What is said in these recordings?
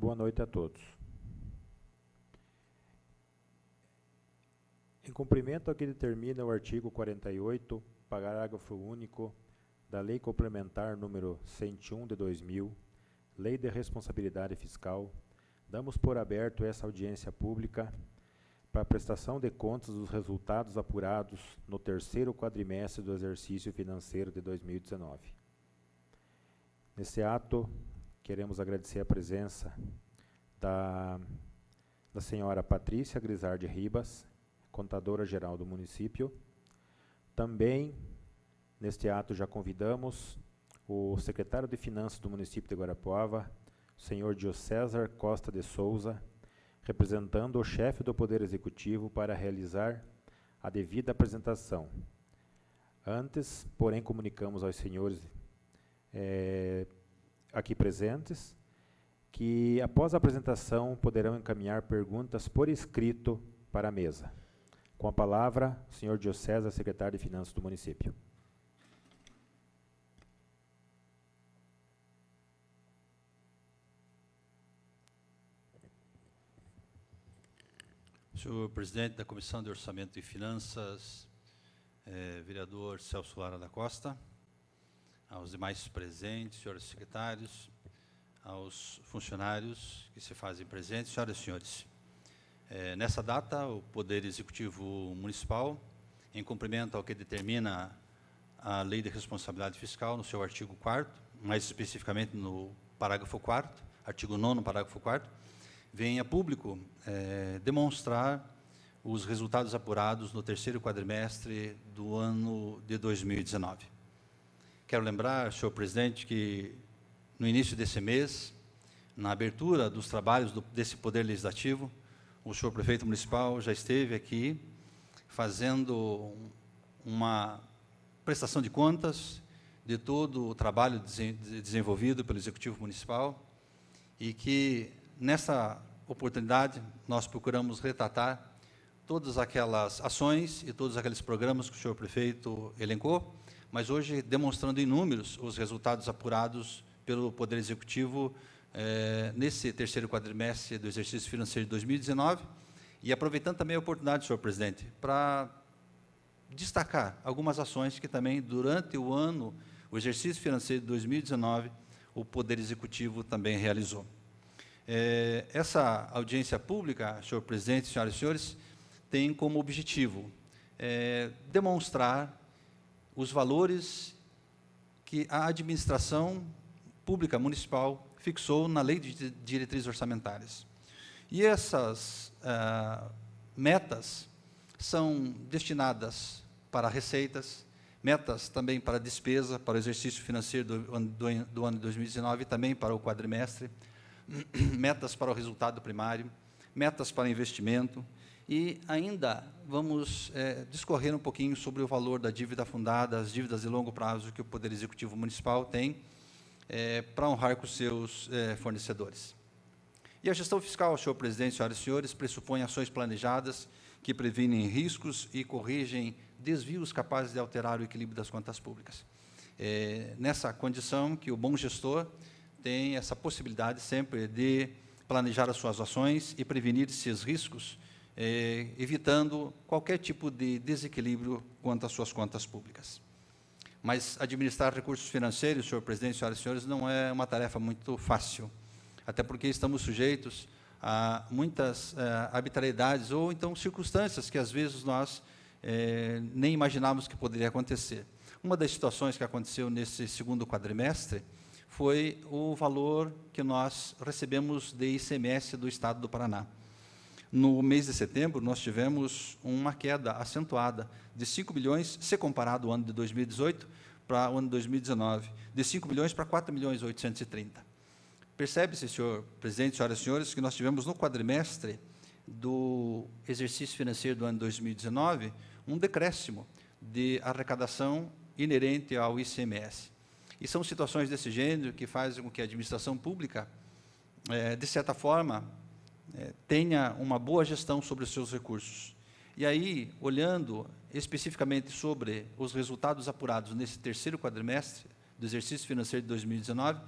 Boa noite a todos. Em cumprimento ao que determina o artigo 48, parágrafo único da Lei Complementar número 101 de 2000, Lei de Responsabilidade Fiscal, damos por aberto essa audiência pública para a prestação de contas dos resultados apurados no terceiro quadrimestre do exercício financeiro de 2019. Nesse ato, queremos agradecer a presença da senhora Patrícia Grisardi Ribas, contadora-geral do município. Também, neste ato, já convidamos o secretário de Finanças do município de Guarapuava, o senhor Diocésar Costa de Souza, representando o chefe do Poder Executivo para realizar a devida apresentação. Antes, porém, comunicamos aos senhores aqui presentes que, após a apresentação, poderão encaminhar perguntas por escrito para a mesa. Com a palavra, o senhor Diocésar, secretário de Finanças do município. Senhor presidente da Comissão de Orçamento e Finanças, vereador Celso Lara da Costa, aos demais presentes, senhores secretários, aos funcionários que se fazem presentes, senhoras e senhores. Nessa data, o Poder Executivo Municipal, em cumprimento ao que determina a Lei de Responsabilidade Fiscal, no seu artigo 4º, mais especificamente no parágrafo 4º, artigo 9º, parágrafo 4º, vem a público demonstrar os resultados apurados no terceiro quadrimestre do ano de 2019. Quero lembrar, senhor presidente, que no início desse mês, na abertura dos trabalhos desse Poder Legislativo, o senhor prefeito municipal já esteve aqui fazendo uma prestação de contas de todo o trabalho desenvolvido pelo Executivo Municipal e que, nessa oportunidade, nós procuramos retratar todas aquelas ações e todos aqueles programas que o senhor prefeito elencou, mas hoje demonstrando em números os resultados apurados pelo Poder Executivo nesse terceiro quadrimestre do exercício financeiro de 2019, e aproveitando também a oportunidade, senhor presidente, para destacar algumas ações que também, durante o ano, o exercício financeiro de 2019, o Poder Executivo também realizou. Essa audiência pública, senhor presidente, senhoras e senhores, tem como objetivo demonstrar os valores que a administração pública municipal fixou na Lei de Diretrizes Orçamentárias. E essas metas são destinadas para receitas, metas também para despesa, para o exercício financeiro do ano de 2019 e também para o quadrimestre, metas para o resultado primário, metas para investimento, e ainda vamos discorrer um pouquinho sobre o valor da dívida fundada, as dívidas de longo prazo que o Poder Executivo Municipal tem para honrar com os seus fornecedores. E a gestão fiscal, senhor presidente, senhoras e senhores, pressupõe ações planejadas que previnem riscos e corrigem desvios capazes de alterar o equilíbrio das contas públicas. Nessa condição que o bom gestor tem essa possibilidade sempre de planejar as suas ações e prevenir esses riscos, evitando qualquer tipo de desequilíbrio quanto às suas contas públicas. Mas administrar recursos financeiros, senhor presidente, senhoras e senhores, não é uma tarefa muito fácil, até porque estamos sujeitos a muitas arbitrariedades ou então circunstâncias que às vezes nós nem imaginávamos que poderia acontecer. Uma das situações que aconteceu nesse segundo quadrimestre foi o valor que nós recebemos de ICMS do Estado do Paraná. No mês de setembro, nós tivemos uma queda acentuada de 5 milhões, se comparado ao ano de 2018 para o ano de 2019, de 5 milhões para 4 milhões 830. Percebe-se, senhor presidente, senhoras e senhores, que nós tivemos no quadrimestre do exercício financeiro do ano de 2019 um decréscimo de arrecadação inerente ao ICMS. E são situações desse gênero que fazem com que a administração pública, de certa forma, tenha uma boa gestão sobre os seus recursos. E aí, olhando especificamente sobre os resultados apurados nesse terceiro quadrimestre do exercício financeiro de 2019,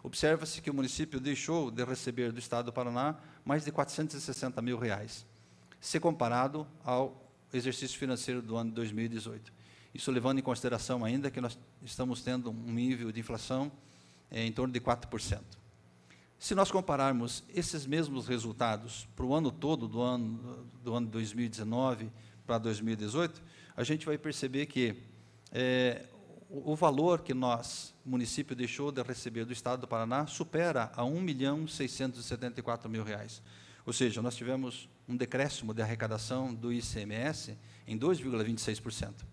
observa-se que o município deixou de receber do Estado do Paraná mais de R$460 mil, se comparado ao exercício financeiro do ano de 2018. Isso levando em consideração ainda que nós estamos tendo um nível de inflação em torno de 4%. Se nós compararmos esses mesmos resultados para o ano todo do ano de 2019 para 2018, a gente vai perceber que o valor que nós, município, deixou de receber do Estado do Paraná supera a R$1.674.000. Ou seja, nós tivemos um decréscimo de arrecadação do ICMS em 2,26%.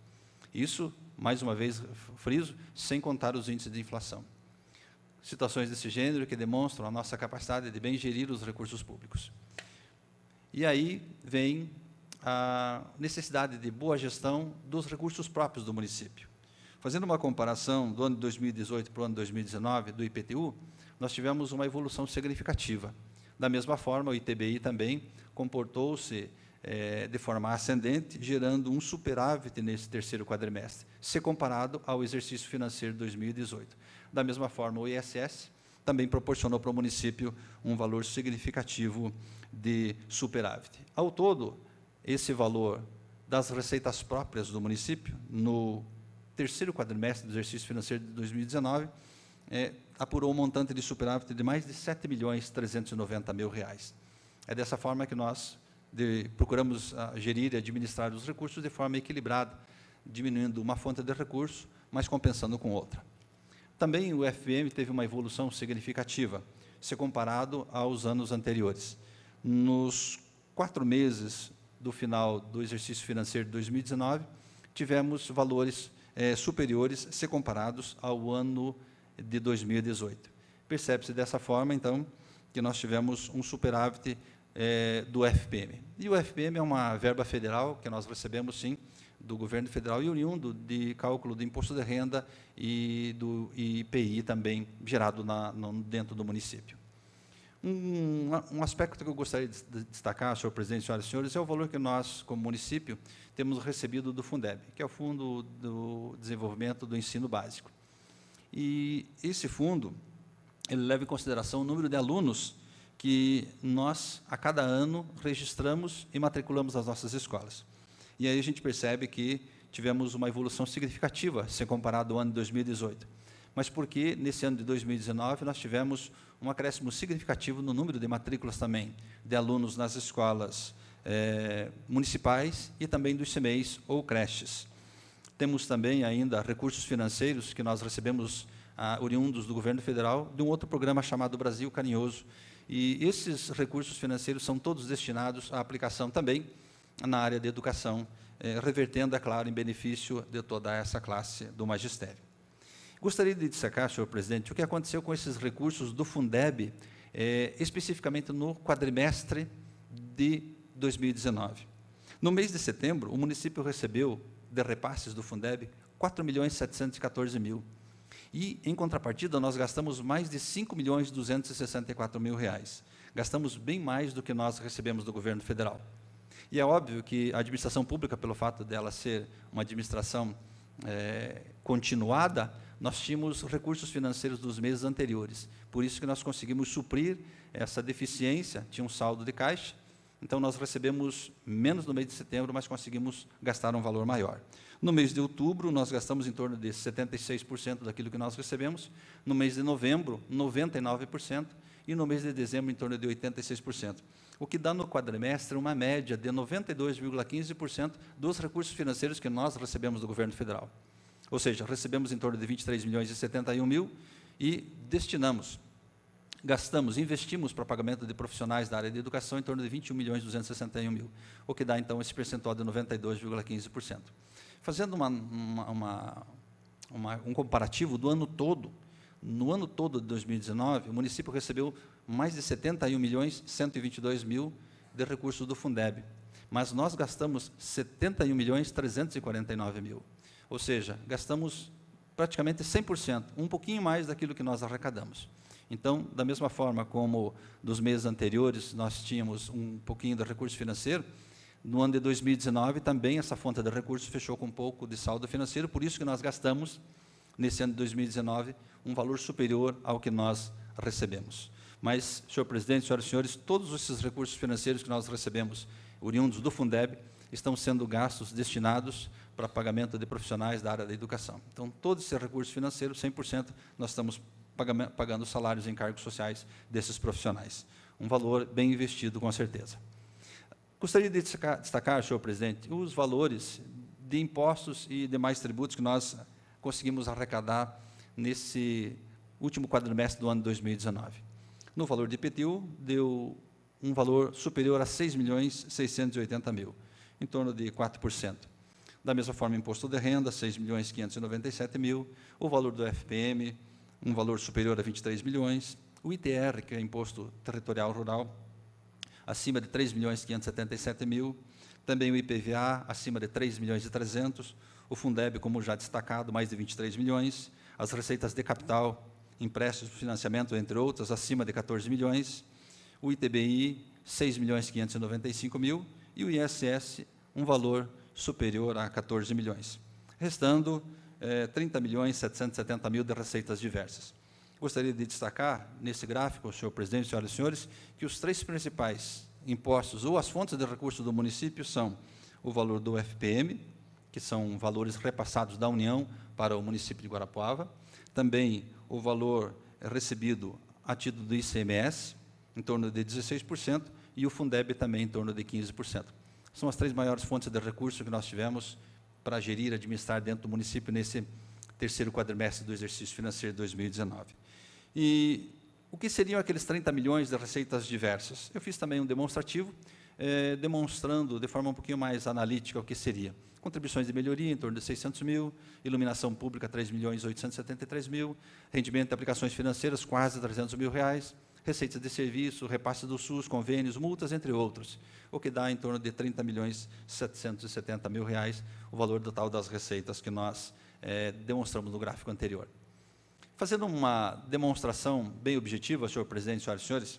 Isso, mais uma vez, friso, sem contar os índices de inflação. Situações desse gênero que demonstram a nossa capacidade de bem gerir os recursos públicos. E aí vem a necessidade de boa gestão dos recursos próprios do município. Fazendo uma comparação do ano de 2018 para o ano de 2019, do IPTU, nós tivemos uma evolução significativa. Da mesma forma, o ITBI também comportou-se de forma ascendente, gerando um superávit nesse terceiro quadrimestre, se comparado ao exercício financeiro de 2018. Da mesma forma, o ISS também proporcionou para o município um valor significativo de superávit. Ao todo, esse valor das receitas próprias do município, no terceiro quadrimestre do exercício financeiro de 2019, apurou um montante de superávit de mais de R$7.390.000. É dessa forma que nós procuramos gerir e administrar os recursos de forma equilibrada, diminuindo uma fonte de recurso, mas compensando com outra. Também o FPM teve uma evolução significativa, se comparado aos anos anteriores. Nos 4 meses do final do exercício financeiro de 2019, tivemos valores superiores, se comparados ao ano de 2018. Percebe-se dessa forma, então, que nós tivemos um superávit do FPM. E o FPM é uma verba federal que nós recebemos, sim, do governo federal e oriundo de cálculo do imposto de renda e do IPI também gerado dentro do município. Um aspecto que eu gostaria de destacar, senhor presidente, senhoras e senhores, é o valor que nós, como município, temos recebido do Fundeb, que é o Fundo do Desenvolvimento do Ensino Básico. E esse fundo, ele leva em consideração o número de alunos que nós, a cada ano, registramos e matriculamos nas nossas escolas. E aí a gente percebe que tivemos uma evolução significativa, se comparado ao ano de 2018. Mas porque, nesse ano de 2019, nós tivemos um acréscimo significativo no número de matrículas também, de alunos nas escolas municipais e também dos CMEIs ou creches. Temos também ainda recursos financeiros que nós recebemos oriundos do governo federal, de um outro programa chamado Brasil Carinhoso. E esses recursos financeiros são todos destinados à aplicação também na área de educação, revertendo, é claro, em benefício de toda essa classe do magistério. Gostaria de destacar, senhor presidente, o que aconteceu com esses recursos do Fundeb, especificamente no quadrimestre de 2019. No mês de setembro, o município recebeu, de repasses do Fundeb, R$4.714.000. E, em contrapartida, nós gastamos mais de R$5.264.000. Gastamos bem mais do que nós recebemos do governo federal. E é óbvio que a administração pública, pelo fato dela ser uma administração continuada, nós tínhamos recursos financeiros dos meses anteriores. Por isso que nós conseguimos suprir essa deficiência, tinha um saldo de caixa, então nós recebemos menos no mês de setembro, mas conseguimos gastar um valor maior. No mês de outubro, nós gastamos em torno de 76% daquilo que nós recebemos, no mês de novembro, 99%, e no mês de dezembro, em torno de 86%. O que dá no quadrimestre uma média de 92,15% dos recursos financeiros que nós recebemos do governo federal. Ou seja, recebemos em torno de R$23.071.000 e destinamos, gastamos, investimos para pagamento de profissionais da área de educação em torno de R$21.261.000, o que dá, então, esse percentual de 92,15%. Fazendo um comparativo do ano todo, no ano todo de 2019, o município recebeu mais de R$71.122.000 de recursos do Fundeb, mas nós gastamos R$71.349.000, ou seja, gastamos praticamente 100%, um pouquinho mais daquilo que nós arrecadamos. Então, da mesma forma como dos meses anteriores nós tínhamos um pouquinho de recurso financeiro, no ano de 2019 também essa fonte de recursos fechou com um pouco de saldo financeiro, por isso que nós gastamos nesse ano de 2019, um valor superior ao que nós recebemos. Mas, senhor presidente, senhoras e senhores, todos esses recursos financeiros que nós recebemos, oriundos do Fundeb, estão sendo gastos destinados para pagamento de profissionais da área da educação. Então, todos esses recursos financeiros, 100%, nós estamos pagando salários e encargos sociais desses profissionais. Um valor bem investido, com certeza. Gostaria de destacar, senhor presidente, os valores de impostos e demais tributos que nós conseguimos arrecadar nesse último quadrimestre do ano de 2019. No valor de IPTU, deu um valor superior a 6.680.000, em torno de 4%. Da mesma forma, imposto de renda, 6.597.000, o valor do FPM, um valor superior a 23 milhões, o ITR, que é Imposto Territorial Rural, acima de 3.577.000, também o IPVA, acima de 3.300.000, o Fundeb, como já destacado, mais de 23 milhões, as receitas de capital, empréstimos, financiamento, entre outras, acima de 14 milhões, o ITBI, 6.595.000, e o ISS, um valor superior a 14 milhões, restando 30.770.000 de receitas diversas. Gostaria de destacar, nesse gráfico, senhor presidente, senhoras e senhores, que os três principais impostos ou as fontes de recursos do município são o valor do FPM, que são valores repassados da União para o município de Guarapuava, também o valor recebido a título do ICMS, em torno de 16%, e o Fundeb também em torno de 15%. São as três maiores fontes de recursos que nós tivemos para gerir e administrar dentro do município nesse terceiro quadrimestre do exercício financeiro de 2019. E o que seriam aqueles 30 milhões de receitas diversas? Eu fiz também um demonstrativo, demonstrando de forma um pouquinho mais analítica o que seria. Contribuições de melhoria, em torno de 600.000, iluminação pública, 3.873.000, rendimento de aplicações financeiras, quase 300.000 reais, receitas de serviço, repasse do SUS, convênios, multas, entre outros, o que dá em torno de 30.770.000 reais, o valor total das receitas que nós demonstramos no gráfico anterior. Fazendo uma demonstração bem objetiva, senhor presidente, senhoras e senhores,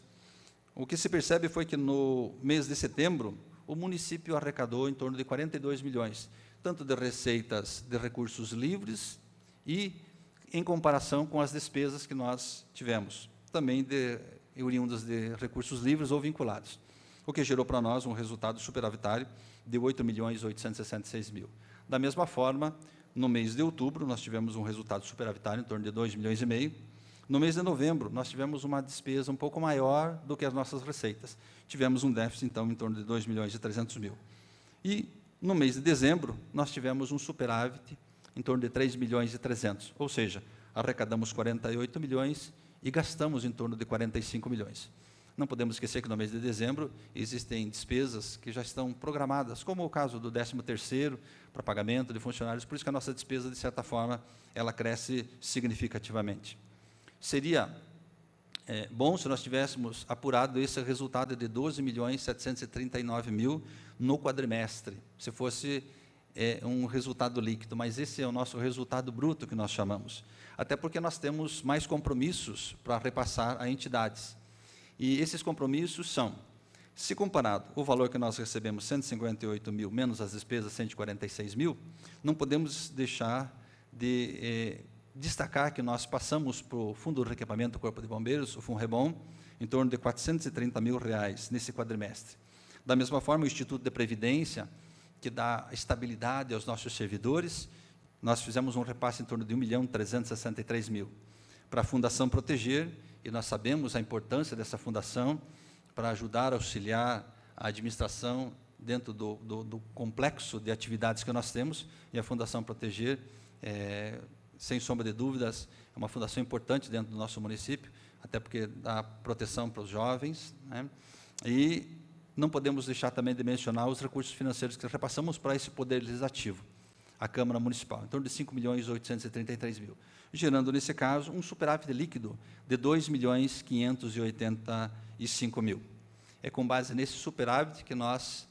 o que se percebe foi que no mês de setembro, o município arrecadou em torno de 42 milhões, tanto de receitas de recursos livres e em comparação com as despesas que nós tivemos, também oriundas de recursos livres ou vinculados, o que gerou para nós um resultado superavitário de 8.866.000. Da mesma forma, no mês de outubro, nós tivemos um resultado superavitário em torno de 2,5 milhões. No mês de novembro, nós tivemos uma despesa um pouco maior do que as nossas receitas. Tivemos um déficit, então, em torno de 2.300.000. E, no mês de dezembro, nós tivemos um superávit em torno de 3.300.000, ou seja, arrecadamos 48 milhões e gastamos em torno de 45 milhões. Não podemos esquecer que no mês de dezembro existem despesas que já estão programadas, como o caso do 13º para pagamento de funcionários, por isso que a nossa despesa, de certa forma, ela cresce significativamente. Seria bom se nós tivéssemos apurado esse resultado de 12.739.000 no quadrimestre, se fosse um resultado líquido, mas esse é o nosso resultado bruto que nós chamamos, até porque nós temos mais compromissos para repassar a entidades. E esses compromissos são, se comparado o valor que nós recebemos, 158.000, menos as despesas, 146.000, não podemos deixar de destacar que nós passamos para o Fundo de Reequipamento do Corpo de Bombeiros, o FUNREBOM, em torno de 430.000 reais nesse quadrimestre. Da mesma forma, o Instituto de Previdência, que dá estabilidade aos nossos servidores, nós fizemos um repasse em torno de 1.363.000. Para a Fundação Proteger, e nós sabemos a importância dessa fundação para ajudar, auxiliar a administração dentro do complexo de atividades que nós temos, e a Fundação Proteger, sem sombra de dúvidas, é uma fundação importante dentro do nosso município, até porque dá proteção para os jovens, né? E não podemos deixar também de mencionar os recursos financeiros que repassamos para esse poder legislativo, a Câmara Municipal, em torno de 5.833.000, gerando, nesse caso, um superávit líquido de 2.585.000. É com base nesse superávit que nós,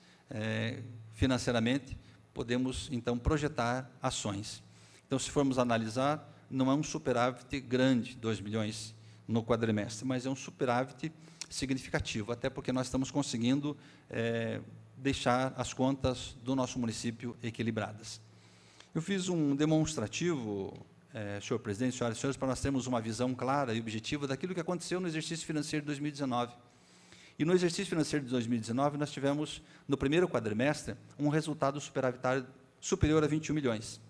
financeiramente, podemos, então, projetar ações. Então, se formos analisar, não é um superávit grande, 2 milhões no quadrimestre, mas é um superávit significativo, até porque nós estamos conseguindo deixar as contas do nosso município equilibradas. Eu fiz um demonstrativo senhor presidente, senhoras e senhores, para nós termos uma visão clara e objetiva daquilo que aconteceu no exercício financeiro de 2019. E no exercício financeiro de 2019, nós tivemos, no primeiro quadrimestre, um resultado superavitário superior a 21 milhões.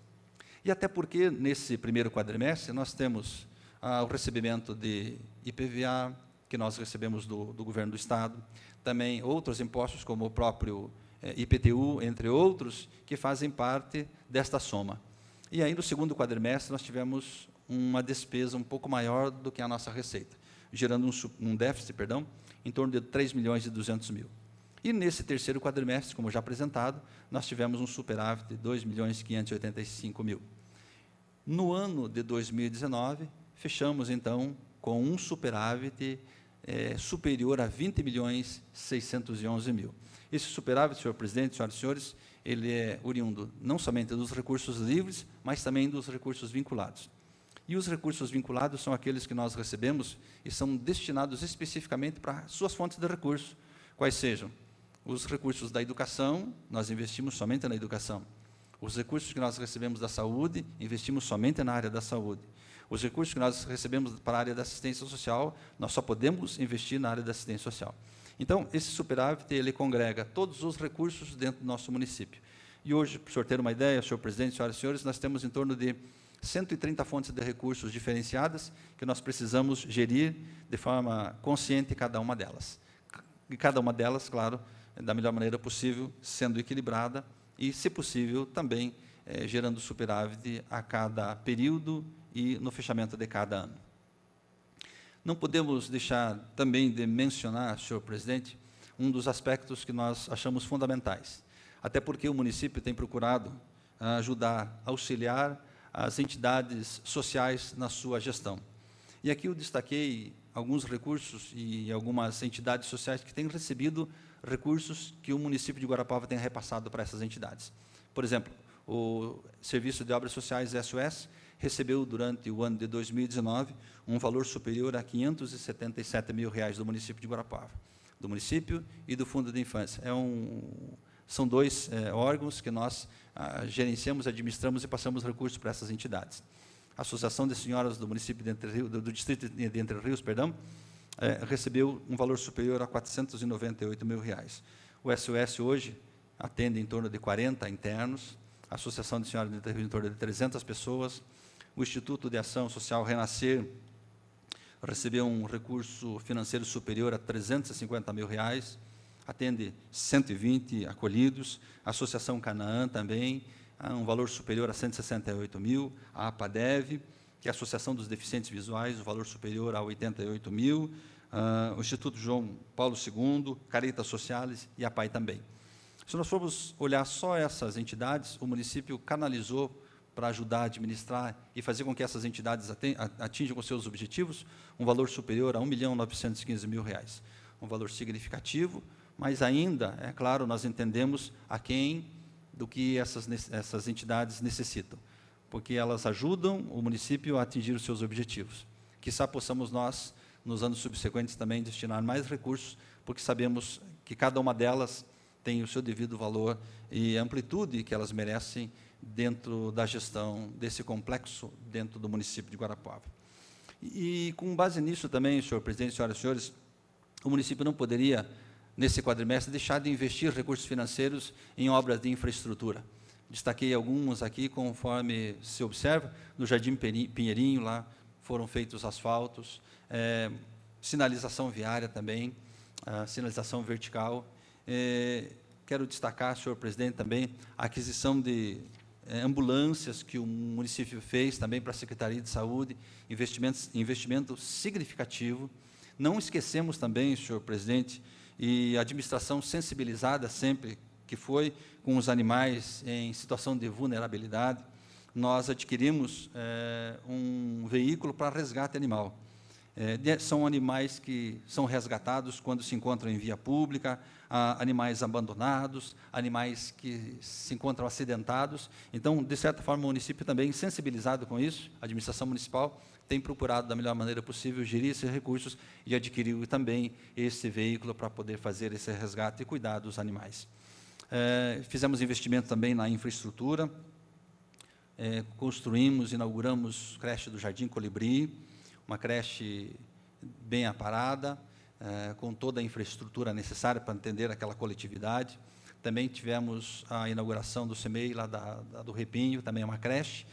E até porque, nesse primeiro quadrimestre, nós temos o recebimento de IPVA, que nós recebemos do governo do Estado, também outros impostos, como o próprio IPTU, entre outros, que fazem parte desta soma. E aí, no segundo quadrimestre, nós tivemos uma despesa um pouco maior do que a nossa receita, gerando um déficit, em torno de 3 milhões e 200 mil. E nesse terceiro quadrimestre, como já apresentado, nós tivemos um superávit de 2 milhões e 585 mil. No ano de 2019, fechamos, então, com um superávit superior a 20 milhões e 611 mil. Esse superávit, senhor presidente, senhoras e senhores, ele é oriundo não somente dos recursos livres, mas também dos recursos vinculados. E os recursos vinculados são aqueles que nós recebemos e são destinados especificamente para suas fontes de recursos, quais sejam os recursos da educação, nós investimos somente na educação. Os recursos que nós recebemos da saúde, investimos somente na área da saúde. Os recursos que nós recebemos para a área da assistência social, nós só podemos investir na área da assistência social. Então, esse superávit, ele congrega todos os recursos dentro do nosso município. E hoje, para o senhor ter uma ideia, senhor presidente, senhoras e senhores, nós temos em torno de 130 fontes de recursos diferenciadas que nós precisamos gerir de forma consciente cada uma delas. E cada uma delas, claro, da melhor maneira possível, sendo equilibrada e, se possível, também gerando superávit a cada período e no fechamento de cada ano. Não podemos deixar também de mencionar, senhor presidente, um dos aspectos que nós achamos fundamentais, até porque o município tem procurado ajudar, auxiliar as entidades sociais na sua gestão. E aqui eu destaquei alguns recursos e algumas entidades sociais que têm recebido recursos que o município de Guarapuava tem repassado para essas entidades. Por exemplo, o Serviço de Obras Sociais SOS recebeu, durante o ano de 2019, um valor superior a R$ 577 mil do município de Guarapuava, do município e do Fundo de Infância. São dois órgãos que nós gerenciamos, administramos e passamos recursos para essas entidades. A Associação de Senhoras do município de Entre Rios, do distrito de Entre Rios, recebeu um valor superior a R$ 498 mil. O SOS hoje atende em torno de 40 internos, a Associação de Senhoras de Entre Rios em torno de 300 pessoas, o Instituto de Ação Social Renascer recebeu um recurso financeiro superior a R$ 350 mil, atende 120 acolhidos, a Associação Canaã também, um valor superior a 168 mil, a APADEV, que é a Associação dos Deficientes Visuais, o valor superior a 88 mil, o Instituto João Paulo II, Caritas Sociales e a PAI também. Se nós formos olhar só essas entidades, o município canalizou para ajudar a administrar e fazer com que essas entidades atinjam os seus objetivos, um valor superior a R$ 1.915 mil. Um valor significativo, mas ainda, é claro, nós entendemos aquém do que essas entidades necessitam, porque elas ajudam o município a atingir os seus objetivos. Quizá possamos nós, nos anos subsequentes, também destinar mais recursos, porque sabemos que cada uma delas tem o seu devido valor e amplitude que elas merecem dentro da gestão desse complexo dentro do município de Guarapuava. E com base nisso também, senhor presidente, senhoras e senhores, o município não poderia, nesse quadrimestre, deixar de investir recursos financeiros em obras de infraestrutura. Destaquei algumas aqui, conforme se observa, no Jardim Pinheirinho, lá foram feitos asfaltos, sinalização viária também, sinalização vertical. Quero destacar, senhor presidente, também a aquisição de ambulâncias que o município fez também para a Secretaria de Saúde, investimento significativo. Não esquecemos também, senhor presidente, e a administração sensibilizada sempre que foi com os animais em situação de vulnerabilidade, nós adquirimos um veículo para resgate animal. São animais que são resgatados quando se encontram em via pública, animais abandonados, animais que se encontram acidentados. Então, de certa forma, o município também, sensibilizado com isso, a administração municipal tem procurado, da melhor maneira possível, gerir esses recursos e adquiriu também esse veículo para poder fazer esse resgate e cuidar dos animais. Fizemos investimento também na infraestrutura, construímos, inauguramos creche do Jardim Colibri, uma creche bem aparada, com toda a infraestrutura necessária para atender aquela coletividade. Também tivemos a inauguração do CEMEI, lá do Repinho, também é uma creche.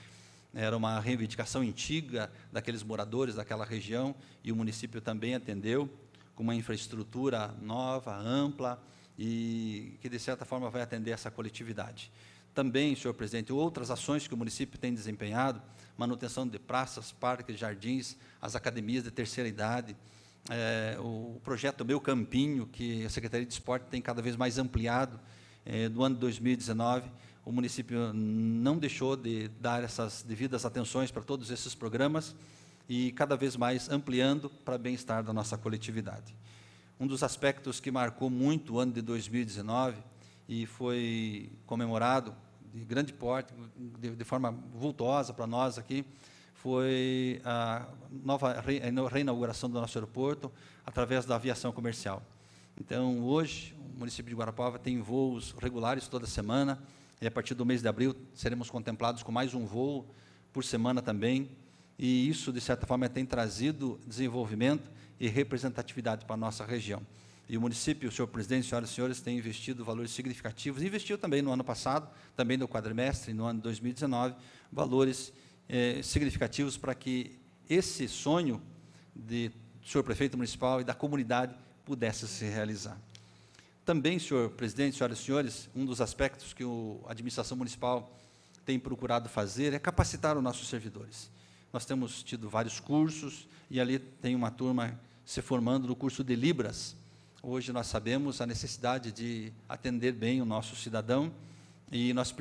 Era uma reivindicação antiga daqueles moradores daquela região, e o município também atendeu, com uma infraestrutura nova, ampla, e que, de certa forma, vai atender essa coletividade. Também, senhor presidente, outras ações que o município tem desempenhado, manutenção de praças, parques, jardins, as academias de terceira idade, o projeto Meu Campinho, que a Secretaria de Esporte tem cada vez mais ampliado. No ano de 2019, o município não deixou de dar essas devidas atenções para todos esses programas e cada vez mais ampliando para bem-estar da nossa coletividade. Um dos aspectos que marcou muito o ano de 2019 e foi comemorado de grande porte, de forma vultuosa para nós aqui, foi a nova reinauguração do nosso aeroporto através da aviação comercial. Então, hoje, o município de Guarapuava tem voos regulares toda semana, e a partir do mês de abril seremos contemplados com mais um voo por semana também, e isso, de certa forma, tem trazido desenvolvimento e representatividade para a nossa região. E o município, senhor presidente, senhoras e senhores, tem investido valores significativos, investiu também no ano passado, também no quadrimestre, no ano de 2019, valores significativos para que esse sonho do senhor prefeito municipal e da comunidade pudesse se realizar. Também, senhor presidente, senhoras e senhores, um dos aspectos que a administração municipal tem procurado fazer é capacitar os nossos servidores. Nós temos tido vários cursos, e ali tem uma turma se formando no curso de Libras. Hoje nós sabemos a necessidade de atender bem o nosso cidadão, e nós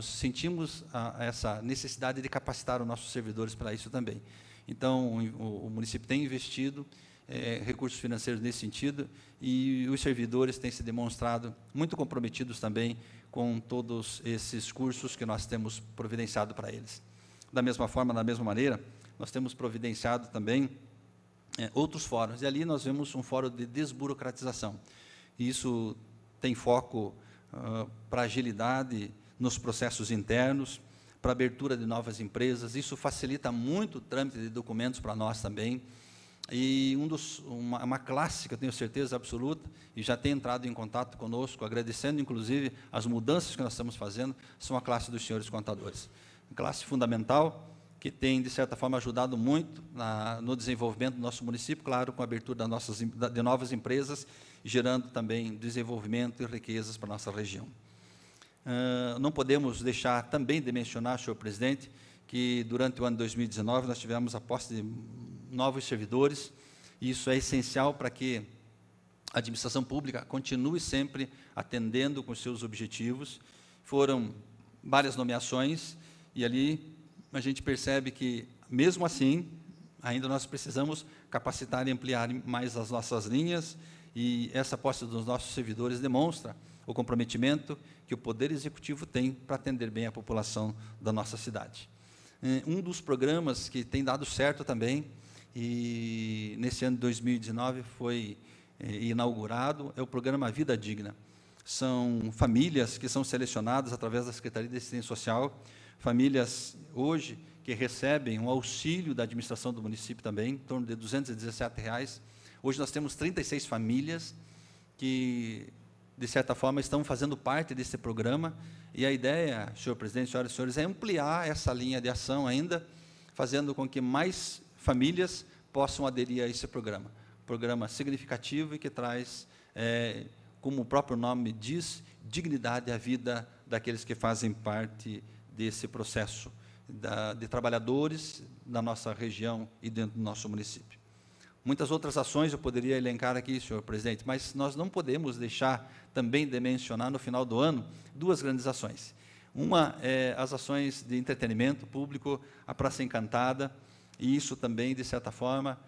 sentimos essa necessidade de capacitar os nossos servidores para isso também. Então, o município tem investido recursos financeiros nesse sentido, e os servidores têm se demonstrado muito comprometidos também com todos esses cursos que nós temos providenciado para eles. Da mesma forma, da mesma maneira, nós temos providenciado também outros fóruns, e ali nós vemos um fórum de desburocratização. E isso tem foco para agilidade nos processos internos, para abertura de novas empresas. Isso facilita muito o trâmite de documentos para nós também. E uma classe que eu tenho certeza absoluta, e já tem entrado em contato conosco, agradecendo, inclusive, as mudanças que nós estamos fazendo, são a classe dos senhores contadores. Classe fundamental, que tem, de certa forma, ajudado muito no desenvolvimento do nosso município, claro, com a abertura de novas empresas, gerando também desenvolvimento e riquezas para a nossa região. Não podemos deixar também de mencionar, senhor presidente, que durante o ano de 2019 nós tivemos a posse de novos servidores, e isso é essencial para que a administração pública continue sempre atendendo com seus objetivos. Foram várias nomeações, e ali a gente percebe que, mesmo assim, ainda nós precisamos capacitar e ampliar mais as nossas linhas, e essa posse dos nossos servidores demonstra o comprometimento que o Poder Executivo tem para atender bem a população da nossa cidade. Um dos programas que tem dado certo também, e nesse ano de 2019 foi inaugurado, é o programa Vida Digna. São famílias que são selecionadas através da Secretaria de Assistência Social, famílias hoje que recebem um auxílio da administração do município também, em torno de R$ 217. Hoje nós temos 36 famílias que, de certa forma, estão fazendo parte desse programa, e a ideia, senhor presidente, senhoras e senhores, é ampliar essa linha de ação ainda, fazendo com que mais famílias possam aderir a esse programa. Programa significativo e que traz, como o próprio nome diz, dignidade à vida daqueles que fazem parte desse processo de trabalhadores da nossa região e dentro do nosso município. Muitas outras ações eu poderia elencar aqui, senhor presidente, mas nós não podemos deixar também de mencionar, no final do ano, duas grandes ações. Uma é as ações de entretenimento público, a Praça Encantada, e isso também, de certa forma,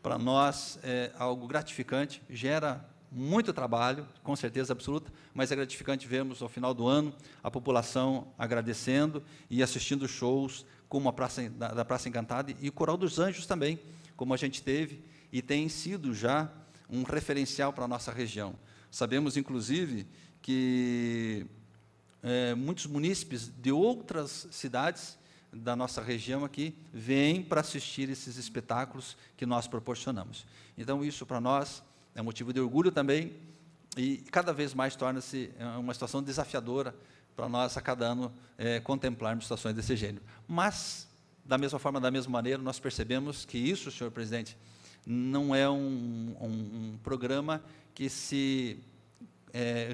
para nós é algo gratificante, gera muito trabalho, com certeza absoluta, mas é gratificante vermos, ao final do ano, a população agradecendo e assistindo shows como da Praça Encantada e o Coral dos Anjos também, como a gente teve, e tem sido já um referencial para a nossa região. Sabemos, inclusive, que muitos munícipes de outras cidades da nossa região aqui vêm para assistir esses espetáculos que nós proporcionamos. Então, isso para nós é motivo de orgulho também, e cada vez mais torna-se uma situação desafiadora para nós, a cada ano, contemplarmos situações desse gênero. Mas, da mesma forma, da mesma maneira, nós percebemos que isso, senhor presidente, não é um programa que se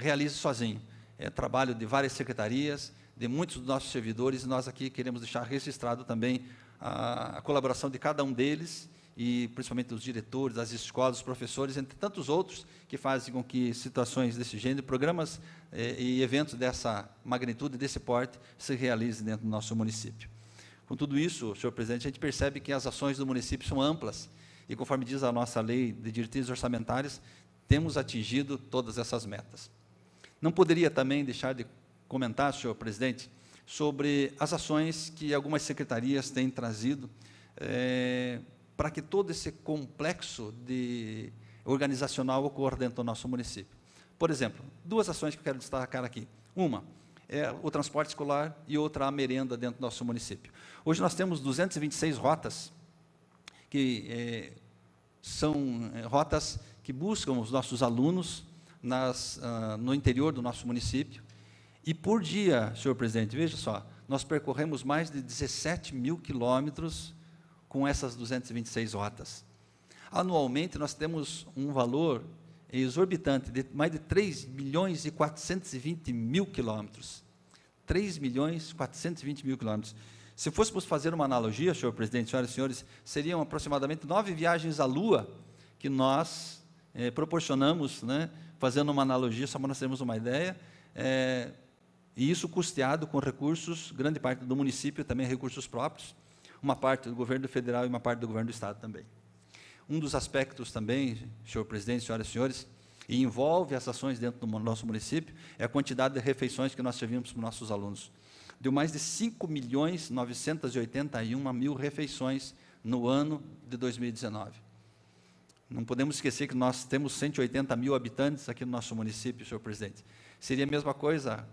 realize sozinho. É trabalho de várias secretarias, de muitos dos nossos servidores, e nós aqui queremos deixar registrado também a colaboração de cada um deles, e principalmente os diretores, as escolas, os professores, entre tantos outros, que fazem com que situações desse gênero, programas e eventos dessa magnitude, desse porte, se realizem dentro do nosso município. Com tudo isso, senhor presidente, a gente percebe que as ações do município são amplas, e conforme diz a nossa lei de diretrizes orçamentárias, temos atingido todas essas metas. Não poderia também deixar de comentar, senhor presidente, sobre as ações que algumas secretarias têm trazido para que todo esse complexo organizacional ocorra dentro do nosso município. Por exemplo, duas ações que eu quero destacar aqui. Uma é o transporte escolar e outra a merenda dentro do nosso município. Hoje nós temos 226 rotas, que são rotas que buscam os nossos alunos no interior do nosso município. E por dia, senhor presidente, veja só, nós percorremos mais de 17 mil quilômetros com essas 226 rotas. Anualmente, nós temos um valor exorbitante de mais de 3 milhões e 420 mil quilômetros. 3 milhões e 420 mil quilômetros. Se fôssemos fazer uma analogia, senhor presidente, senhoras e senhores, seriam aproximadamente 9 viagens à Lua que nós proporcionamos, fazendo uma analogia, só para nós termos uma ideia, e isso custeado com recursos, grande parte do município, também recursos próprios, uma parte do governo federal e uma parte do governo do estado também. Um dos aspectos também, senhor presidente, senhoras e senhores, e envolve as ações dentro do nosso município, é a quantidade de refeições que nós servimos para os nossos alunos. Deu mais de 5.981.000 refeições no ano de 2019. Não podemos esquecer que nós temos 180 mil habitantes aqui no nosso município, senhor presidente. Seria a mesma coisa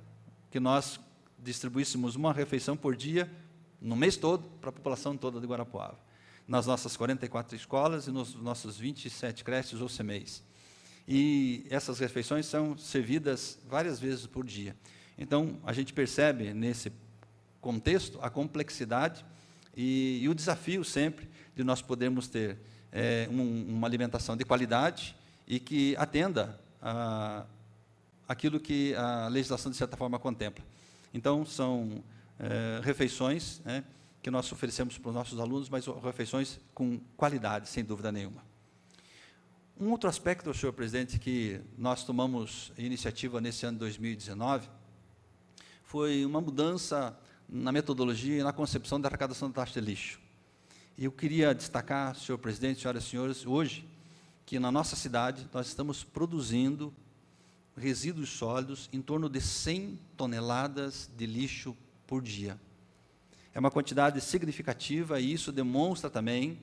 que nós distribuíssemos uma refeição por dia, no mês todo, para a população toda de Guarapuava, nas nossas 44 escolas e nos nossos 27 creches ou CMEIs. E essas refeições são servidas várias vezes por dia. Então, a gente percebe, nesse contexto, a complexidade e o desafio sempre de nós podermos ter uma alimentação de qualidade e que atenda aquilo que a legislação, de certa forma, contempla. Então, são refeições que nós oferecemos para os nossos alunos, mas refeições com qualidade, sem dúvida nenhuma. Um outro aspecto, senhor presidente, que nós tomamos iniciativa nesse ano de 2019, foi uma mudança na metodologia e na concepção da arrecadação da taxa de lixo. E eu queria destacar, senhor presidente, senhoras e senhores, hoje, que na nossa cidade nós estamos produzindo resíduos sólidos em torno de 100 toneladas de lixo por dia. É uma quantidade significativa e isso demonstra também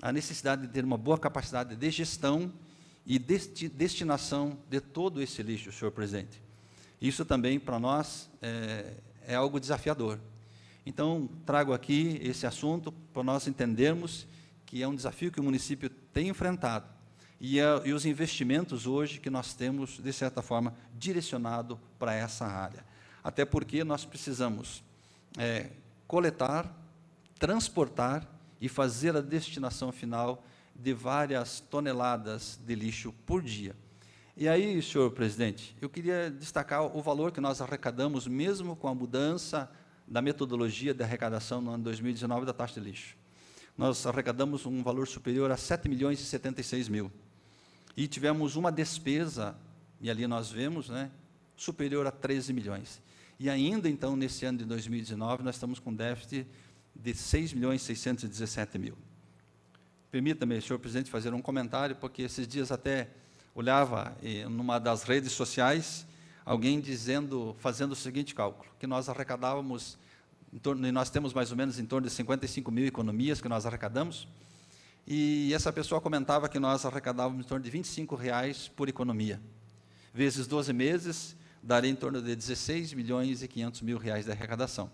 a necessidade de ter uma boa capacidade de gestão e destinação de todo esse lixo, senhor presidente. Isso também, para nós, é algo desafiador. Então, trago aqui esse assunto para nós entendermos que é um desafio que o município tem enfrentado e os investimentos hoje que nós temos, de certa forma, direcionado para essa área. Até porque nós precisamos coletar, transportar e fazer a destinação final de várias toneladas de lixo por dia. E aí, senhor presidente, eu queria destacar o valor que nós arrecadamos, mesmo com a mudança da metodologia de arrecadação no ano 2019 da taxa de lixo. Nós arrecadamos um valor superior a 7 milhões e 76 mil. E tivemos uma despesa, e ali nós vemos, superior a 13 milhões. E ainda, então, nesse ano de 2019, nós estamos com déficit de 6 milhões e 617 mil. Permita-me, senhor presidente, fazer um comentário, porque esses dias até olhava numa das redes sociais, alguém fazendo o seguinte cálculo, que nós arrecadávamos, e nós temos mais ou menos em torno de 55 mil economias que nós arrecadamos, e essa pessoa comentava que nós arrecadávamos em torno de R$ 25 por economia. Vezes 12 meses, daria em torno de 16 milhões e 500 mil reais de arrecadação.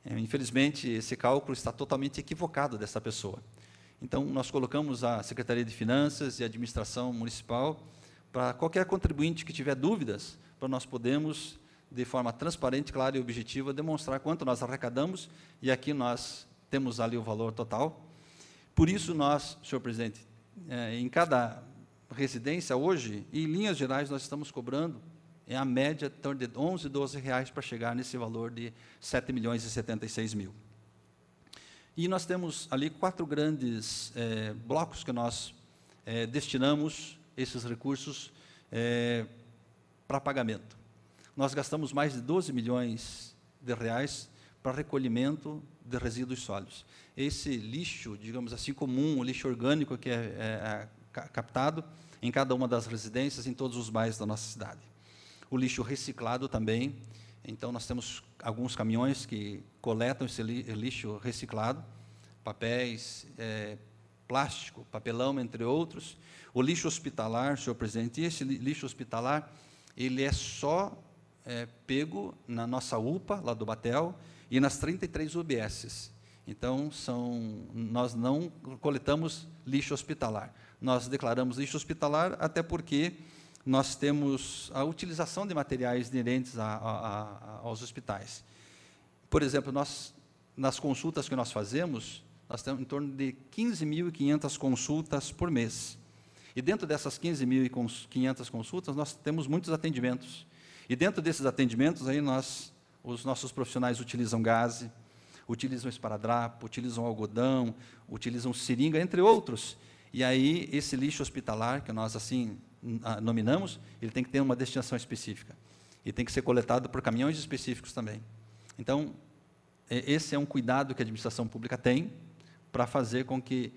Infelizmente, esse cálculo está totalmente equivocado dessa pessoa. Então, nós colocamos a Secretaria de Finanças e a Administração Municipal para qualquer contribuinte que tiver dúvidas, para nós podermos, de forma transparente, clara e objetiva, demonstrar quanto nós arrecadamos, e aqui nós temos ali o valor total. Por isso, nós, senhor presidente, em cada residência, hoje, em linhas gerais, nós estamos cobrando, a média, em torno de 11, 12 reais para chegar nesse valor de 7 milhões e 76 mil. E nós temos ali 4 grandes blocos que nós destinamos esses recursos para pagamento. Nós gastamos mais de 12 milhões de reais para recolhimento de resíduos sólidos. Esse lixo, digamos assim, comum, o lixo orgânico que é captado em cada uma das residências, em todos os bairros da nossa cidade. O lixo reciclado também, então nós temos alguns caminhões que coletam esse lixo reciclado, papéis, plástico, papelão, entre outros. O lixo hospitalar, senhor presidente, e esse lixo hospitalar, ele é só pego na nossa UPA, lá do Batel, e nas 33 UBSs. Então, nós não coletamos lixo hospitalar. Nós declaramos lixo hospitalar até porque nós temos a utilização de materiais inerentes aos hospitais. Por exemplo, nas consultas que nós fazemos, nós temos em torno de 15.500 consultas por mês. E dentro dessas 15.500 consultas, nós temos muitos atendimentos. E dentro desses atendimentos, aí os nossos profissionais utilizam gaze, utilizam esparadrapo, utilizam algodão, utilizam seringa, entre outros. E aí, esse lixo hospitalar, que nós assim nominamos, ele tem que ter uma destinação específica. E tem que ser coletado por caminhões específicos também. Então, esse é um cuidado que a administração pública tem para fazer com que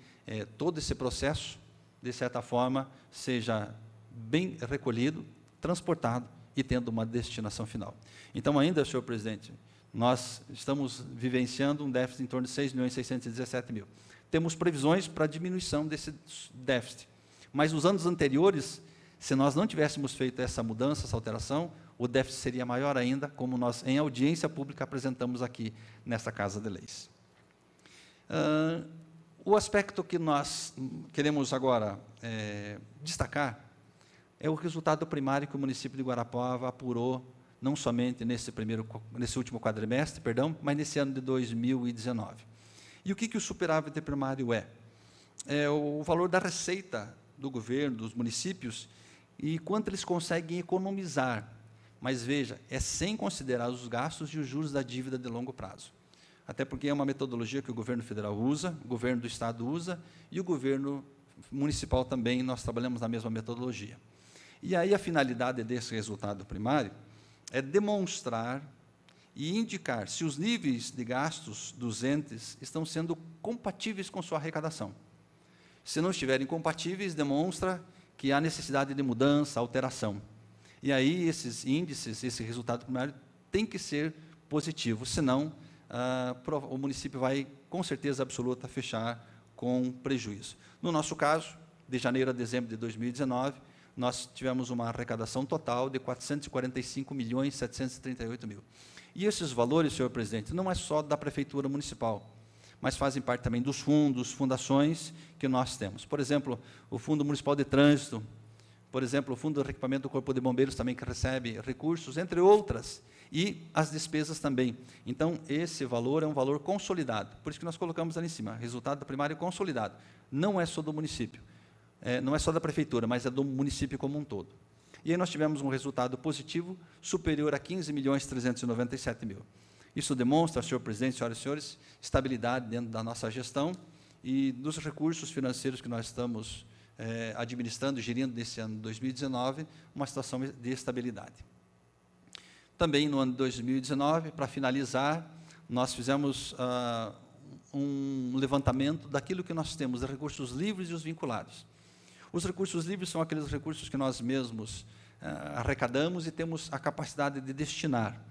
todo esse processo, de certa forma, seja bem recolhido, transportado e tendo uma destinação final. Então, ainda, senhor presidente, nós estamos vivenciando um déficit em torno de 6.617.000. Temos previsões para diminuição desse déficit. Mas nos anos anteriores, se nós não tivéssemos feito essa mudança, essa alteração, o déficit seria maior ainda, como nós, em audiência pública, apresentamos aqui nessa Casa de Leis. O aspecto que nós queremos agora destacar é o resultado primário que o município de Guarapuava apurou, não somente nesse último quadrimestre, mas nesse ano de 2019. E o que o superávit primário é? É o valor da receita do governo, dos municípios, e quanto eles conseguem economizar. Mas, veja, é sem considerar os gastos e os juros da dívida de longo prazo. Até porque é uma metodologia que o governo federal usa, o governo do estado usa, e o governo municipal também, nós trabalhamos na mesma metodologia. E aí a finalidade desse resultado primário é demonstrar e indicar se os níveis de gastos dos entes estão sendo compatíveis com sua arrecadação. Se não estiverem compatíveis, demonstra que há necessidade de mudança, alteração. E aí esses índices, esse resultado primário, tem que ser positivo, senão o município vai, com certeza absoluta, fechar com prejuízo. No nosso caso, de janeiro a dezembro de 2019, nós tivemos uma arrecadação total de 445.738.000. E esses valores, senhor presidente, não é só da Prefeitura Municipal, mas fazem parte também dos fundos, fundações que nós temos. Por exemplo, o Fundo Municipal de Trânsito, por exemplo, o Fundo de Equipamento do Corpo de Bombeiros também, que recebe recursos, entre outras, e as despesas também. Então, esse valor é um valor consolidado, por isso que nós colocamos ali em cima, resultado primário consolidado. Não é só do município, não é só da Prefeitura, mas é do município como um todo. E aí nós tivemos um resultado positivo superior a 15.397.000. Isso demonstra, senhor presidente, senhoras e senhores, estabilidade dentro da nossa gestão e dos recursos financeiros que nós estamos administrando e gerindo nesse ano de 2019, uma situação de estabilidade. Também no ano de 2019, para finalizar, nós fizemos um levantamento daquilo que nós temos de recursos livres e os vinculados. Os recursos livres são aqueles recursos que nós mesmos arrecadamos e temos a capacidade de destinar.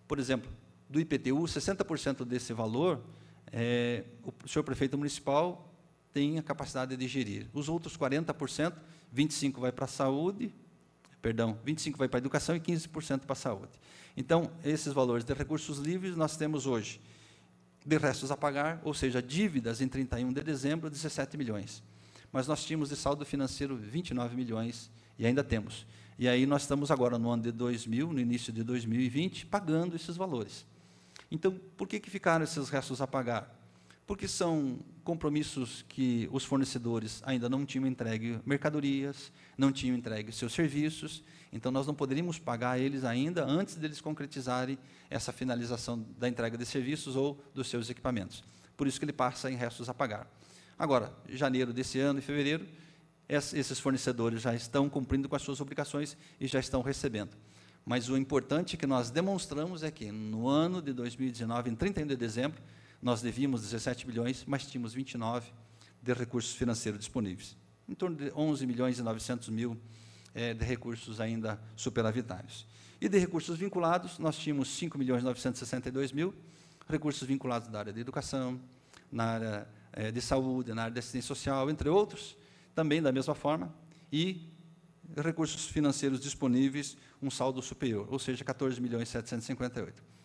Por exemplo, do IPTU, 60% desse valor, o senhor prefeito municipal tem a capacidade de gerir. Os outros 40%, 25% vai para a saúde, perdão, 25% vai para a educação e 15% para a saúde. Então, esses valores de recursos livres nós temos hoje de restos a pagar, ou seja, dívidas em 31 de dezembro, 17 milhões. Mas nós tínhamos de saldo financeiro 29 milhões, e ainda temos. E aí nós estamos agora no ano de 2000, no início de 2020, pagando esses valores. Então, por que ficaram esses restos a pagar? Porque são compromissos que os fornecedores ainda não tinham entregue mercadorias, não tinham entregue seus serviços, então nós não poderíamos pagar eles ainda antes deles concretizarem essa finalização da entrega de serviços ou dos seus equipamentos. Por isso que ele passa em restos a pagar. Agora, janeiro desse ano e fevereiro, esses fornecedores já estão cumprindo com as suas obrigações e já estão recebendo. Mas o importante que nós demonstramos é que, no ano de 2019, em 31 de dezembro, nós devíamos 17 bilhões, mas tínhamos 29 de recursos financeiros disponíveis. Em torno de 11 milhões e 900 mil de recursos ainda superavitários. E de recursos vinculados, nós tínhamos 5 milhões e 962 mil recursos vinculados da área de educação, na área de saúde, na área de assistência social, entre outros, também da mesma forma, e recursos financeiros disponíveis, um saldo superior, ou seja, 14 milhões e 758.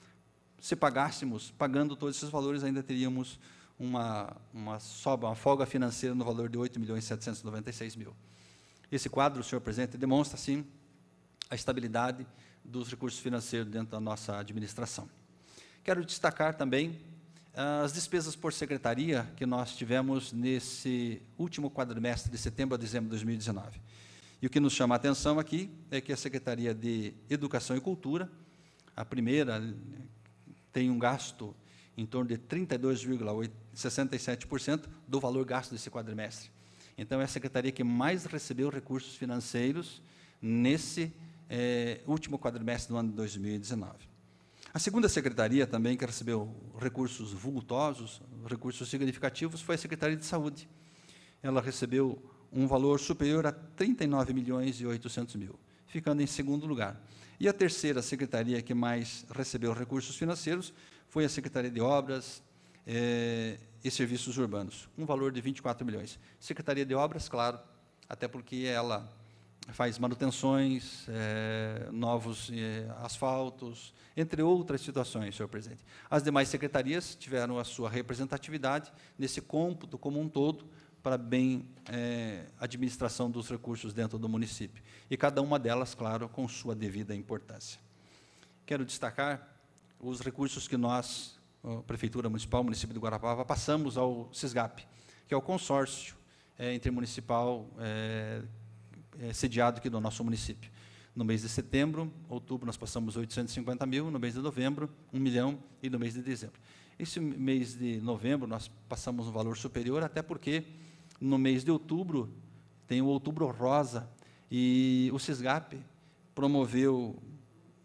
Se pagássemos, pagando todos esses valores, ainda teríamos uma folga financeira no valor de 8 milhões e 796 mil. Esse quadro, senhor presidente, demonstra, sim, a estabilidade dos recursos financeiros dentro da nossa administração. Quero destacar também as despesas por secretaria que nós tivemos nesse último quadrimestre, de setembro a dezembro de 2019. E o que nos chama a atenção aqui é que a Secretaria de Educação e Cultura, a primeira, tem um gasto em torno de 32,67% do valor gasto desse quadrimestre. Então, é a secretaria que mais recebeu recursos financeiros nesse último quadrimestre do ano de 2019. A segunda secretaria também que recebeu recursos vultosos, recursos significativos, foi a Secretaria de Saúde. Ela recebeu um valor superior a 39 milhões e 800 mil, ficando em segundo lugar. E a terceira secretaria que mais recebeu recursos financeiros foi a Secretaria de Obras e Serviços Urbanos, um valor de 24 milhões. Secretaria de Obras, claro, até porque ela faz manutenções, novos asfaltos, entre outras situações, senhor presidente. As demais secretarias tiveram a sua representatividade nesse cômputo como um todo, para bem administração dos recursos dentro do município. E cada uma delas, claro, com sua devida importância. Quero destacar os recursos que nós, Prefeitura Municipal, município de Guarapava, passamos ao SISGAP, que é o consórcio intermunicipal sediado aqui do nosso município. No mês de setembro, outubro, nós passamos 850 mil, no mês de novembro, 1 milhão, e no mês de dezembro. Esse mês de novembro, nós passamos um valor superior, até porque no mês de outubro, tem o Outubro Rosa, e o SISGAP promoveu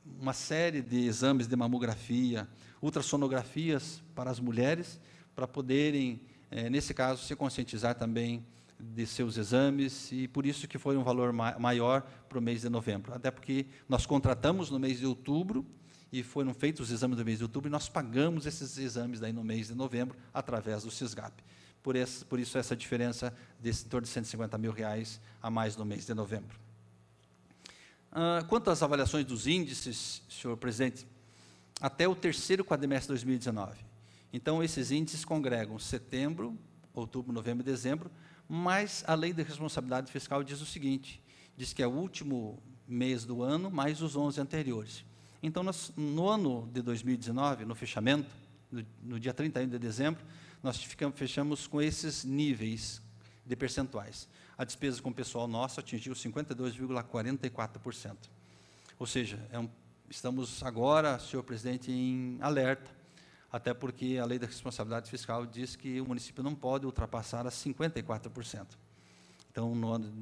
uma série de exames de mamografia, ultrassonografias para as mulheres, para poderem, nesse caso, se conscientizar também de seus exames, e por isso que foi um valor maior para o mês de novembro. Até porque nós contratamos no mês de outubro, e foram feitos os exames do mês de outubro, e nós pagamos esses exames daí no mês de novembro, através do SISGAP. Por isso, essa diferença de em torno de 150 mil reais a mais no mês de novembro. Quanto às avaliações dos índices, senhor presidente, até o terceiro quadrimestre de 2019. Então, esses índices congregam setembro, outubro, novembro e dezembro, mas a Lei de Responsabilidade Fiscal diz o seguinte, diz que é o último mês do ano, mais os 11 anteriores. Então, no ano de 2019, no fechamento, no dia 31 de dezembro, nós fechamos com esses níveis de percentuais. A despesa com o pessoal nosso atingiu 52,44%. Ou seja, estamos agora, senhor presidente, em alerta, até porque a Lei da Responsabilidade Fiscal diz que o município não pode ultrapassar a 54%. Então,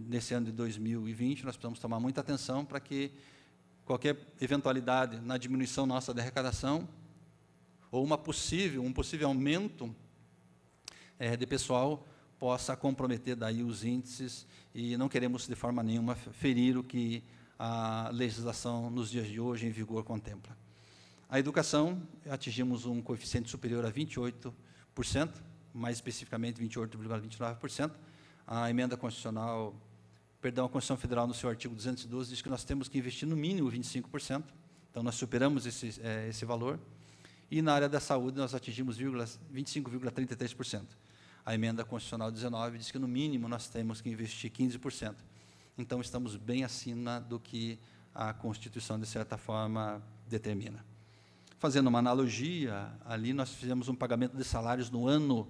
nesse ano de 2020, nós precisamos tomar muita atenção para que qualquer eventualidade na diminuição nossa da arrecadação, ou um possível aumento de pessoal, possa comprometer daí os índices, e não queremos, de forma nenhuma, ferir o que a legislação, nos dias de hoje, em vigor, contempla. A educação, atingimos um coeficiente superior a 28%, mais especificamente 28,29%. A emenda constitucional Perdão, a Constituição Federal, no seu artigo 212, diz que nós temos que investir no mínimo 25%, então nós superamos esse valor, e na área da saúde nós atingimos 25,33%. A emenda constitucional 19 diz que no mínimo nós temos que investir 15%. Então estamos bem acima do que a Constituição, de certa forma, determina. Fazendo uma analogia, ali nós fizemos um pagamento de salários no ano,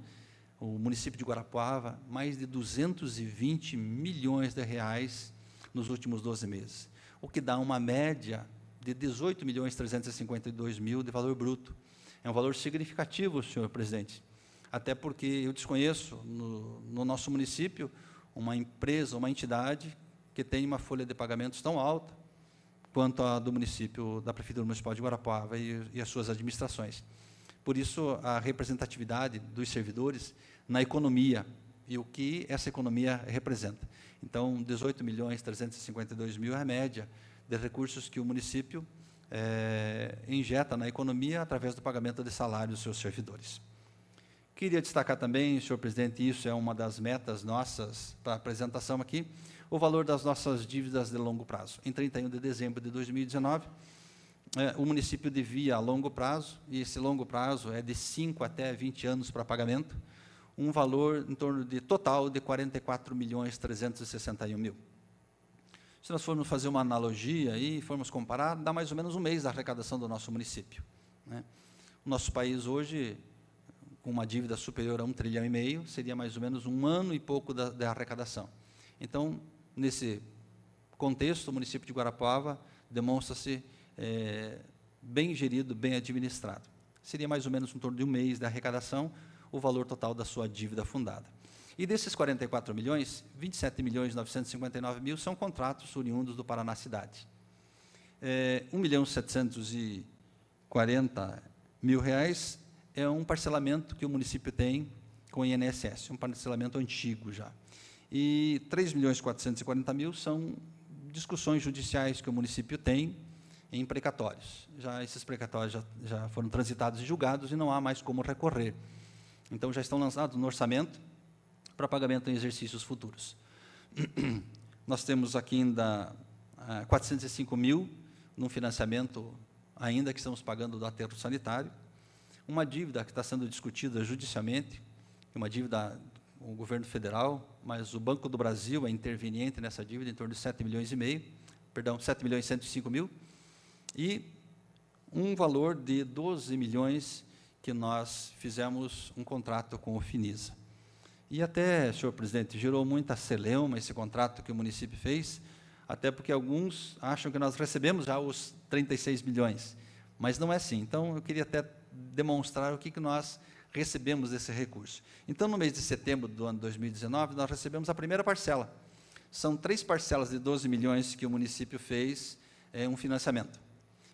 o município de Guarapuava, mais de 220 milhões de reais nos últimos 12 meses, o que dá uma média de 18.352.000 de valor bruto. É um valor significativo, senhor presidente, até porque eu desconheço no nosso município uma empresa, uma entidade que tem uma folha de pagamentos tão alta quanto a do município, da Prefeitura Municipal de Guarapuava e as suas administrações. Por isso, a representatividade dos servidores na economia e o que essa economia representa. Então, 18.352.000 é a média de recursos que o município injeta na economia através do pagamento de salários dos seus servidores. Queria destacar também, senhor presidente, isso é uma das metas nossas para a apresentação aqui, o valor das nossas dívidas de longo prazo. Em 31 de dezembro de 2019, o município devia a longo prazo, e esse longo prazo é de 5 até 20 anos para pagamento, um valor em torno de total de 44.361.000. Se nós formos fazer uma analogia e formos comparar, dá mais ou menos um mês da arrecadação do nosso município, né? O nosso país hoje, com uma dívida superior a 1,5 trilhão, seria mais ou menos um ano e pouco da arrecadação. Então, nesse contexto, o município de Guarapuava demonstra-se bem gerido, bem administrado. Seria mais ou menos em torno de um mês da arrecadação, o valor total da sua dívida fundada. E desses 44 milhões, 27.959.000 são contratos oriundos do Paraná Cidade. 1.740.000 reais é um parcelamento que o município tem com o INSS, um parcelamento antigo já. E 3.440.000 são discussões judiciais que o município tem em precatórios. Já esses precatórios já foram transitados e julgados e não há mais como recorrer. Então, já estão lançados no orçamento para pagamento em exercícios futuros. Nós temos aqui ainda 405.000 no financiamento, ainda que estamos pagando do aterro sanitário, uma dívida que está sendo discutida judicialmente, uma dívida com o governo federal, mas o Banco do Brasil é interveniente nessa dívida, em torno de 7.105.000, e um valor de 12 milhões que nós fizemos um contrato com o Finisa. E até, senhor presidente, gerou muita celeuma esse contrato que o município fez, até porque alguns acham que nós recebemos já os 36 milhões, mas não é assim. Então, eu queria até demonstrar o que nós recebemos desse recurso. Então, no mês de setembro do ano 2019, nós recebemos a primeira parcela. São 3 parcelas de 12 milhões que o município fez um financiamento.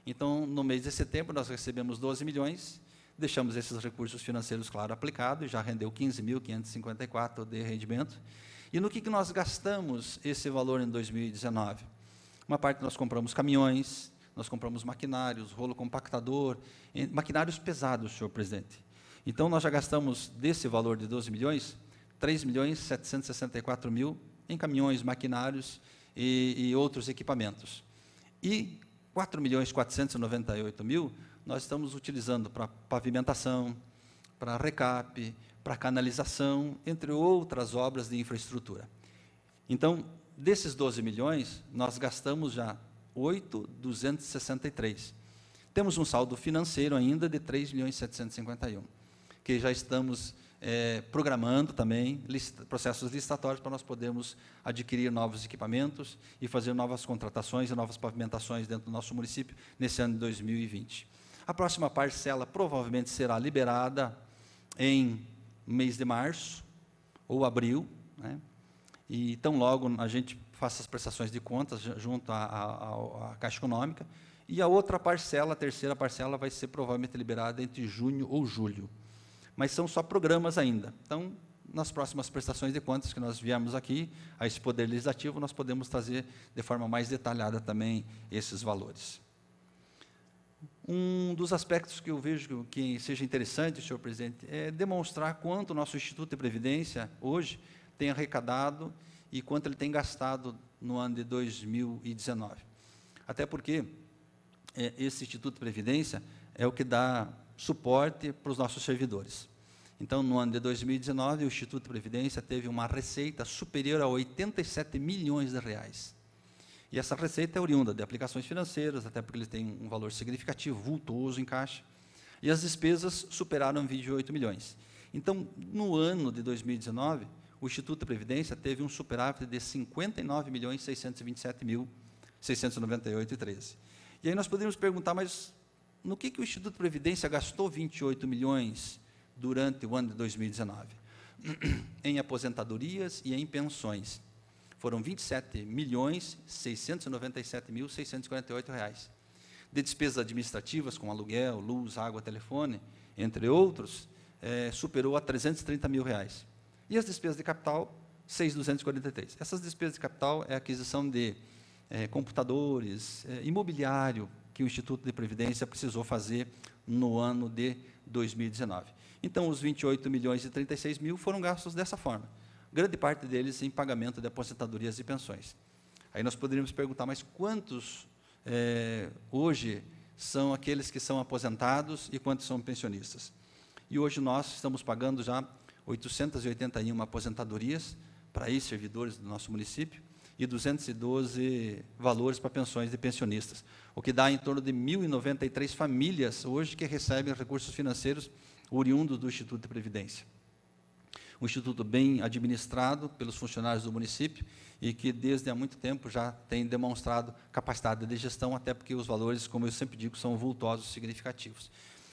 Então, no mês de setembro, nós recebemos 12 milhões, deixamos esses recursos financeiros, claro, aplicados, já rendeu 15.554 de rendimento. E no que nós gastamos esse valor em 2019? Uma parte nós compramos caminhões, nós compramos maquinários, rolo compactador, maquinários pesados, senhor presidente. Então, nós já gastamos desse valor de 12 milhões, 3.764.000 em caminhões, maquinários e outros equipamentos. E 4.498.000 nós estamos utilizando para pavimentação, para recap, para canalização, entre outras obras de infraestrutura. Então, desses 12 milhões, nós gastamos já 8.263. Temos um saldo financeiro ainda de 3.751.000, que já estamos programando também processos licitatórios para nós podermos adquirir novos equipamentos e fazer novas contratações e novas pavimentações dentro do nosso município nesse ano de 2020. A próxima parcela provavelmente será liberada em mês de março ou abril, né? E tão logo a gente faça as prestações de contas junto à Caixa Econômica, e a outra parcela, a terceira parcela, vai ser provavelmente liberada entre junho ou julho. Mas são só programas ainda. Então, nas próximas prestações de contas que nós viemos aqui, a esse Poder Legislativo, nós podemos trazer de forma mais detalhada também esses valores. Um dos aspectos que eu vejo que seja interessante, senhor presidente, é demonstrar quanto o nosso Instituto de Previdência, hoje, tem arrecadado e quanto ele tem gastado no ano de 2019. Até porque esse Instituto de Previdência é o que dá suporte para os nossos servidores. Então, no ano de 2019, o Instituto de Previdência teve uma receita superior a 87 milhões de reais. E essa receita é oriunda de aplicações financeiras, até porque ele tem um valor significativo, vultuoso em caixa, e as despesas superaram 28 milhões. Então, no ano de 2019, o Instituto de Previdência teve um superávit de 59.627.698,13. E aí nós poderíamos perguntar, mas no que o Instituto de Previdência gastou 28 milhões durante o ano de 2019? Em aposentadorias e em pensões. Foram 27.697.648 reais. De despesas administrativas, como aluguel, luz, água, telefone, entre outros, superou a 330 mil reais. E as despesas de capital, 6.243. Essas despesas de capital é a aquisição de computadores, imobiliário, que o Instituto de Previdência precisou fazer no ano de 2019. Então, os 28 milhões e 36 mil foram gastos dessa forma. Grande parte deles em pagamento de aposentadorias e pensões. Aí nós poderíamos perguntar, mas quantos hoje são aqueles que são aposentados e quantos são pensionistas? E hoje nós estamos pagando já 881 aposentadorias para ex-servidores do nosso município e 212 valores para pensões de pensionistas, o que dá em torno de 1.093 famílias hoje que recebem recursos financeiros oriundos do Instituto de Previdência. Um instituto bem administrado pelos funcionários do município e que, desde há muito tempo, já tem demonstrado capacidade de gestão, até porque os valores, como eu sempre digo, são vultosos e significativos.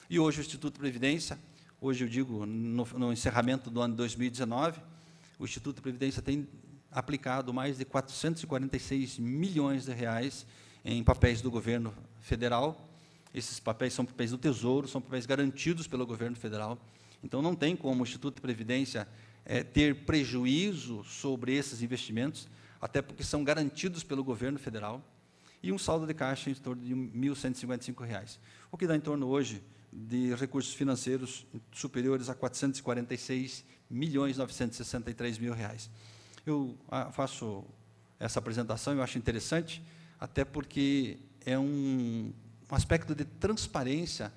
E hoje o Instituto de Previdência, hoje eu digo, no encerramento do ano de 2019, o Instituto de Previdência tem aplicado mais de 446 milhões de reais em papéis do governo federal. Esses papéis são papéis do Tesouro, são papéis garantidos pelo governo federal. Então, não tem como o Instituto de Previdência ter prejuízo sobre esses investimentos, até porque são garantidos pelo governo federal, e um saldo de caixa em torno de R$ 1.155, o que dá em torno hoje de recursos financeiros superiores a R$ 446.963.000. Eu faço essa apresentação, eu acho interessante, até porque é um aspecto de transparência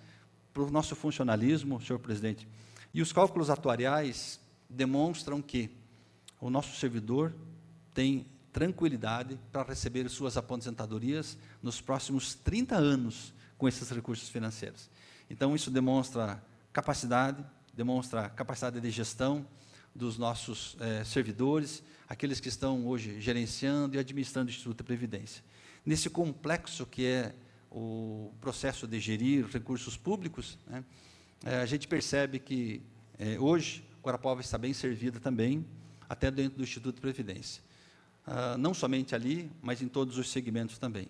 para o nosso funcionalismo, senhor presidente. E os cálculos atuariais demonstram que o nosso servidor tem tranquilidade para receber suas aposentadorias nos próximos 30 anos com esses recursos financeiros. Então, isso demonstra capacidade de gestão dos nossos servidores, aqueles que estão hoje gerenciando e administrando o Instituto de Previdência. Nesse complexo que é o processo de gerir recursos públicos, né, a gente percebe que, hoje, Guarapuava está bem servida também, até dentro do Instituto de Previdência. Não somente ali, mas em todos os segmentos também.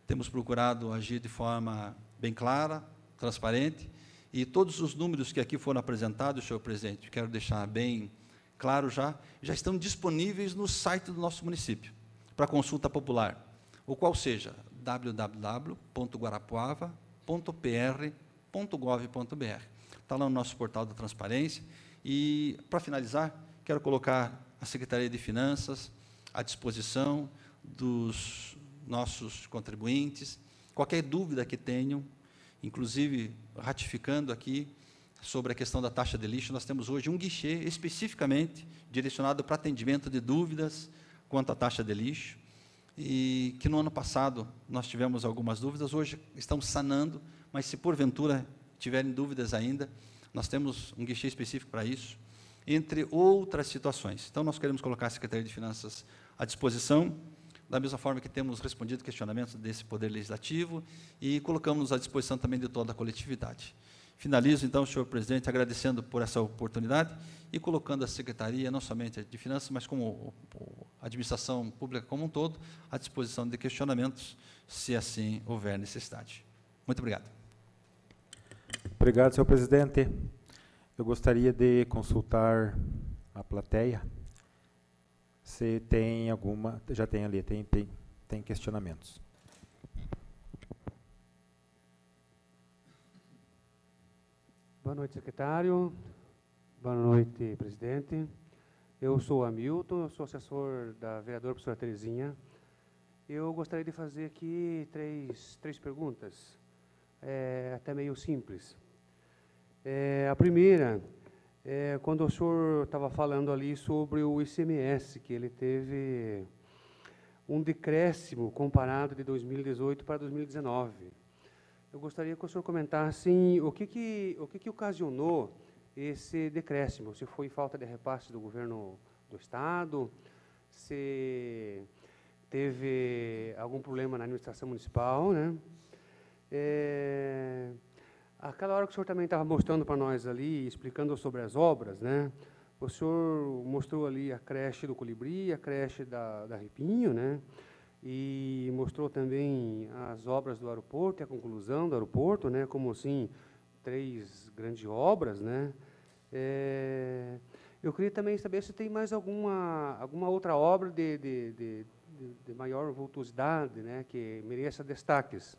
Temos procurado agir de forma bem clara, transparente, e todos os números que aqui foram apresentados, senhor presidente, quero deixar bem claro já estão disponíveis no site do nosso município, para consulta popular, o qual seja www.guarapuava.pr.gov.br. Está lá no nosso portal da transparência. E, para finalizar, quero colocar a Secretaria de Finanças à disposição dos nossos contribuintes, qualquer dúvida que tenham, inclusive ratificando aqui sobre a questão da taxa de lixo, nós temos hoje um guichê especificamente direcionado para atendimento de dúvidas quanto à taxa de lixo, e que no ano passado nós tivemos algumas dúvidas, hoje estamos sanando, mas se porventura tiverem dúvidas ainda, nós temos um guichê específico para isso, entre outras situações. Então, nós queremos colocar a Secretaria de Finanças à disposição, da mesma forma que temos respondido questionamentos desse Poder Legislativo e colocamos-nos à disposição também de toda a coletividade. Finalizo, então, senhor presidente, agradecendo por essa oportunidade e colocando a Secretaria, não somente de Finanças, mas como a administração pública como um todo, à disposição de questionamentos, se assim houver necessidade. Muito obrigado. Obrigado, senhor presidente. Eu gostaria de consultar a plateia, se tem alguma, já tem ali, tem questionamentos. Boa noite, secretário. Boa noite, presidente. Eu sou Hamilton, eu sou assessor da vereadora professora Terezinha, Eu gostaria de fazer aqui três perguntas, até meio simples. A primeira, quando o senhor estava falando ali sobre o ICMS, que ele teve um decréscimo comparado de 2018 para 2019. Eu gostaria que o senhor comentasse o que ocasionou esse decréscimo, se foi falta de repasse do governo do Estado, se teve algum problema na administração municipal, né? Aquela hora que o senhor também estava mostrando para nós ali, explicando sobre as obras, né? O senhor mostrou ali a creche do Colibri, a creche da Ripinho, né? E mostrou também as obras do aeroporto e a conclusão do aeroporto, né? Como assim, 3 grandes obras, né? Eu queria também saber se tem mais alguma outra obra de maior vultuosidade, né? Que mereça destaques.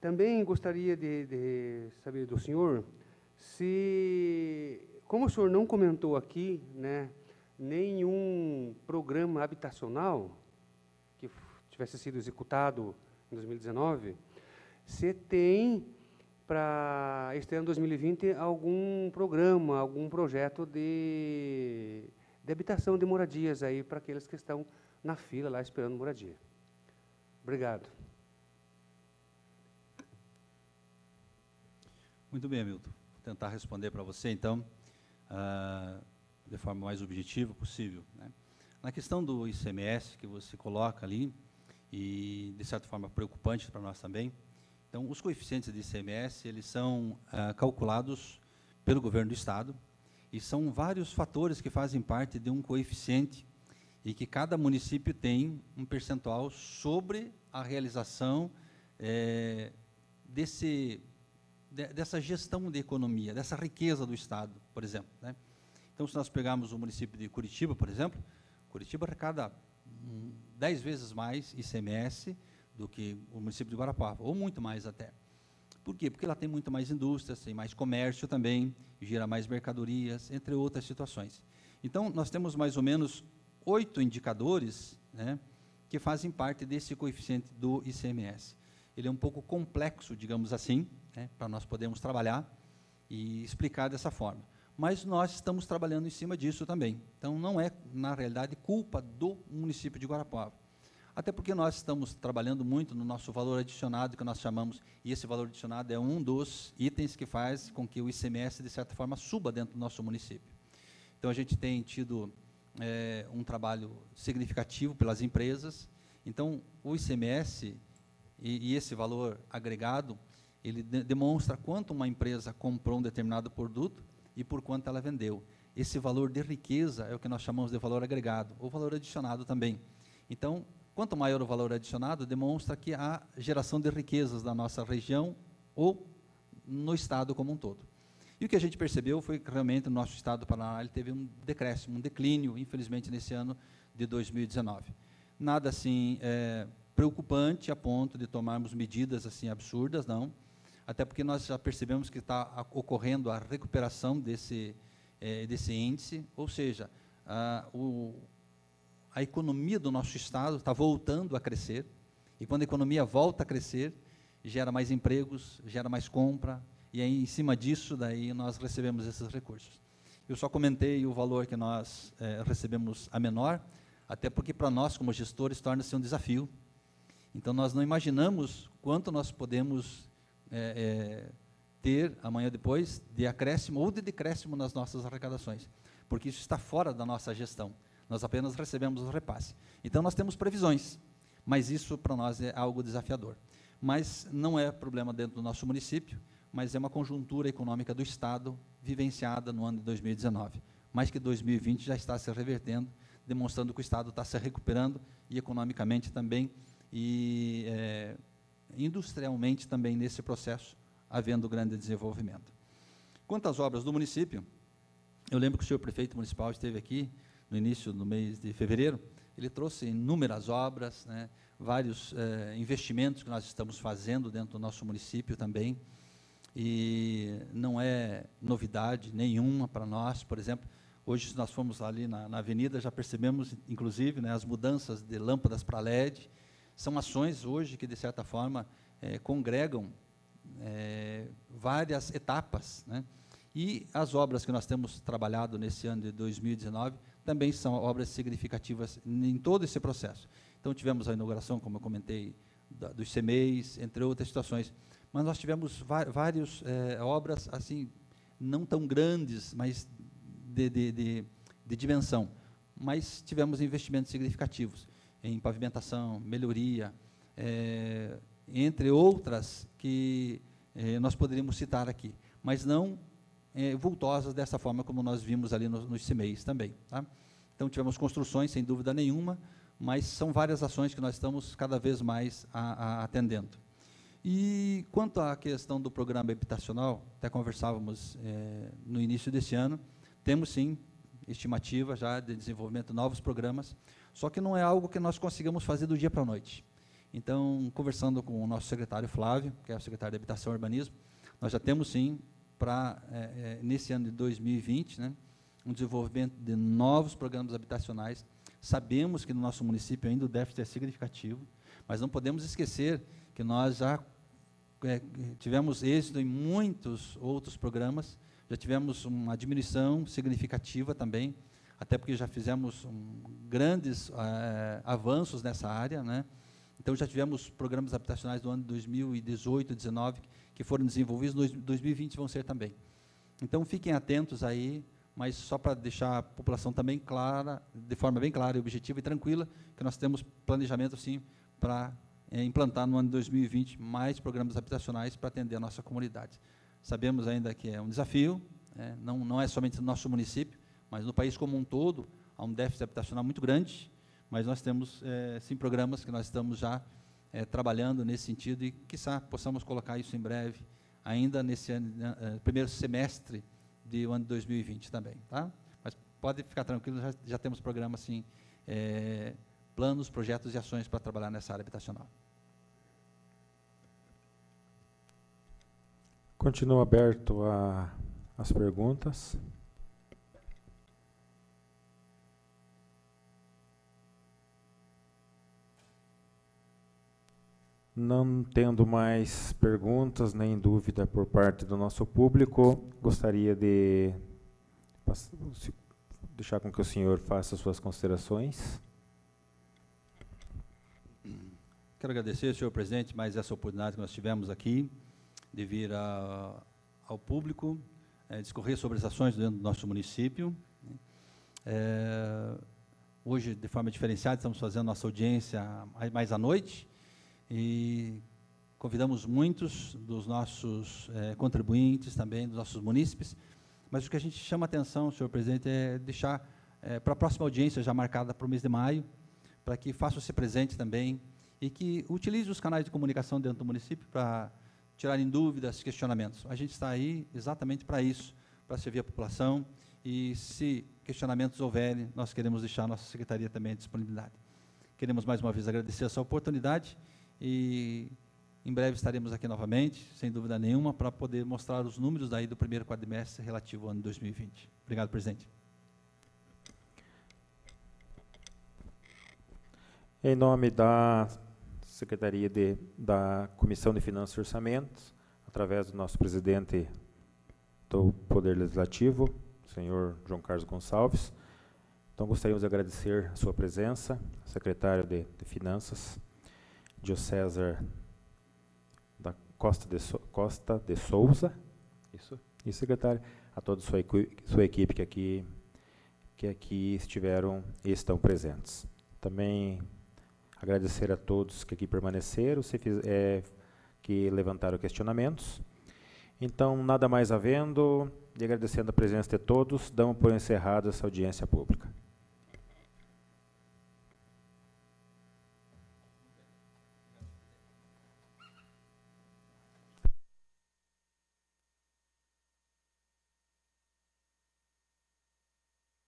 Também gostaria de saber do senhor se, como o senhor não comentou aqui, né, nenhum programa habitacional que tivesse sido executado em 2019, se tem para este ano 2020 algum programa, algum projeto de habitação de moradias aí para aqueles que estão na fila lá esperando moradia. Obrigado. Muito bem, Hamilton. Vou tentar responder para você, então, de forma mais objetiva possível, né? Na questão do ICMS, que você coloca ali, e, de certa forma, preocupante para nós também, então, os coeficientes de ICMS, eles são calculados pelo governo do Estado, e são vários fatores que fazem parte de um coeficiente, e que cada município tem um percentual sobre a realização dessa gestão de economia, dessa riqueza do Estado, por exemplo, né? Então, se nós pegarmos o município de Curitiba, por exemplo, Curitiba arrecada 10 vezes mais ICMS do que o município de Guarapuava, ou muito mais até. Por quê? Porque lá tem muito mais indústrias, tem mais comércio também, gira mais mercadorias, entre outras situações. Então, nós temos mais ou menos 8 indicadores, né, que fazem parte desse coeficiente do ICMS. Ele é um pouco complexo, digamos assim, né, para nós podermos trabalhar e explicar dessa forma. Mas nós estamos trabalhando em cima disso também. Então, não é, na realidade, culpa do município de Guarapuava. Até porque nós estamos trabalhando muito no nosso valor adicionado, que nós chamamos, e esse valor adicionado é um dos itens que faz com que o ICMS, de certa forma, suba dentro do nosso município. Então, a gente tem tido um trabalho significativo pelas empresas. Então, o ICMS e esse valor agregado, ele demonstra quanto uma empresa comprou um determinado produto e por quanto ela vendeu. Esse valor de riqueza é o que nós chamamos de valor agregado, ou valor adicionado também. Então, quanto maior o valor adicionado, demonstra que há geração de riquezas na nossa região ou no Estado como um todo. E o que a gente percebeu foi que realmente o nosso Estado do Paraná ele teve um decréscimo, um declínio, infelizmente, nesse ano de 2019. Nada assim preocupante a ponto de tomarmos medidas assim absurdas, não. Até porque nós já percebemos que está ocorrendo a recuperação desse índice, ou seja, a economia do nosso Estado está voltando a crescer, e quando a economia volta a crescer, gera mais empregos, gera mais compra, e aí, em cima disso, daí nós recebemos esses recursos. Eu só comentei o valor que nós recebemos a menor, até porque para nós, como gestores, torna-se um desafio. Então, nós não imaginamos quanto nós podemos ter, amanhã ou depois, de acréscimo ou de decréscimo nas nossas arrecadações, porque isso está fora da nossa gestão. Nós apenas recebemos o repasse. Então, nós temos previsões, mas isso para nós é algo desafiador. Mas não é problema dentro do nosso município, mas é uma conjuntura econômica do Estado vivenciada no ano de 2019, mas que 2020 já está se revertendo, demonstrando que o Estado está se recuperando, e economicamente também, e industrialmente também nesse processo, havendo grande desenvolvimento. Quanto às obras do município, eu lembro que o senhor prefeito municipal esteve aqui, no início do mês de fevereiro, ele trouxe inúmeras obras, né, vários investimentos que nós estamos fazendo dentro do nosso município também, e não é novidade nenhuma para nós. Por exemplo, Hoje, se nós formos ali na avenida, já percebemos, inclusive, né, as mudanças de lâmpadas para LED. São ações hoje que, de certa forma, congregam várias etapas, né? E as obras que nós temos trabalhado nesse ano de 2019 também são obras significativas em todo esse processo. Então, tivemos a inauguração, como eu comentei, dos CMEIs, entre outras situações. Mas nós tivemos várias obras, assim, não tão grandes, mas de dimensão. Mas tivemos investimentos significativos em pavimentação, melhoria, entre outras que nós poderíamos citar aqui, mas não vultosas dessa forma como nós vimos ali nos CMEIs também. Tá? Então, tivemos construções, sem dúvida nenhuma, mas são várias ações que nós estamos cada vez mais atendendo. E quanto à questão do programa habitacional, até conversávamos no início desse ano, temos sim estimativa já de desenvolvimento de novos programas, só que não é algo que nós consigamos fazer do dia para a noite. Então, conversando com o nosso secretário Flávio, que é o secretário de Habitação e Urbanismo, nós já temos sim, nesse ano de 2020, né, um desenvolvimento de novos programas habitacionais. Sabemos que no nosso município ainda o déficit é significativo, mas não podemos esquecer que nós já tivemos êxito em muitos outros programas, já tivemos uma diminuição significativa também, até porque já fizemos grandes avanços nessa área, né? Então, já tivemos programas habitacionais do ano de 2018, 2019, que foram desenvolvidos, em 2020 vão ser também. Então, fiquem atentos aí, mas só para deixar a população também clara, de forma bem clara e objetiva e tranquila, que nós temos planejamento, sim, para implantar no ano de 2020 mais programas habitacionais para atender a nossa comunidade. Sabemos ainda que é um desafio, não é somente no nosso município, mas no país como um todo, há um déficit habitacional muito grande, mas nós temos, sim, programas que nós estamos já trabalhando nesse sentido e, quiçá, possamos colocar isso em breve, ainda nesse ano, primeiro semestre do ano de 2020 também. Tá? Mas pode ficar tranquilo, já temos programas, sim, planos, projetos e ações para trabalhar nessa área habitacional. Continua aberto as perguntas. Não tendo mais perguntas nem dúvida por parte do nosso público, gostaria de deixar com que o senhor faça suas considerações. Quero agradecer, senhor presidente, mais essa oportunidade que nós tivemos aqui, de vir ao público, discorrer sobre as ações dentro do nosso município. Hoje, de forma diferenciada, estamos fazendo nossa audiência mais à noite, e convidamos muitos dos nossos contribuintes também, dos nossos munícipes, mas o que a gente chama a atenção, senhor presidente, é deixar para a próxima audiência, já marcada para o mês de maio, para que façam-se presente também e que utilize os canais de comunicação dentro do município para tirarem dúvidas, questionamentos. A gente está aí exatamente para isso, para servir a população, e se questionamentos houverem, nós queremos deixar a nossa secretaria também à disponibilidade. Queremos mais uma vez agradecer essa oportunidade e em breve estaremos aqui novamente, sem dúvida nenhuma, para poder mostrar os números daí do primeiro quadrimestre relativo ao ano 2020. Obrigado, presidente. Em nome da Secretaria da Comissão de Finanças e Orçamentos, através do nosso presidente do Poder Legislativo, senhor João Carlos Gonçalves, então gostaríamos de agradecer a sua presença, secretário de Finanças, Diocésar da Costa de Souza, isso, e secretário, a toda a sua equipe que aqui estiveram e estão presentes. Também agradecer a todos que aqui permaneceram, que levantaram questionamentos. Então, nada mais havendo, e agradecendo a presença de todos, damos por encerrada essa audiência pública.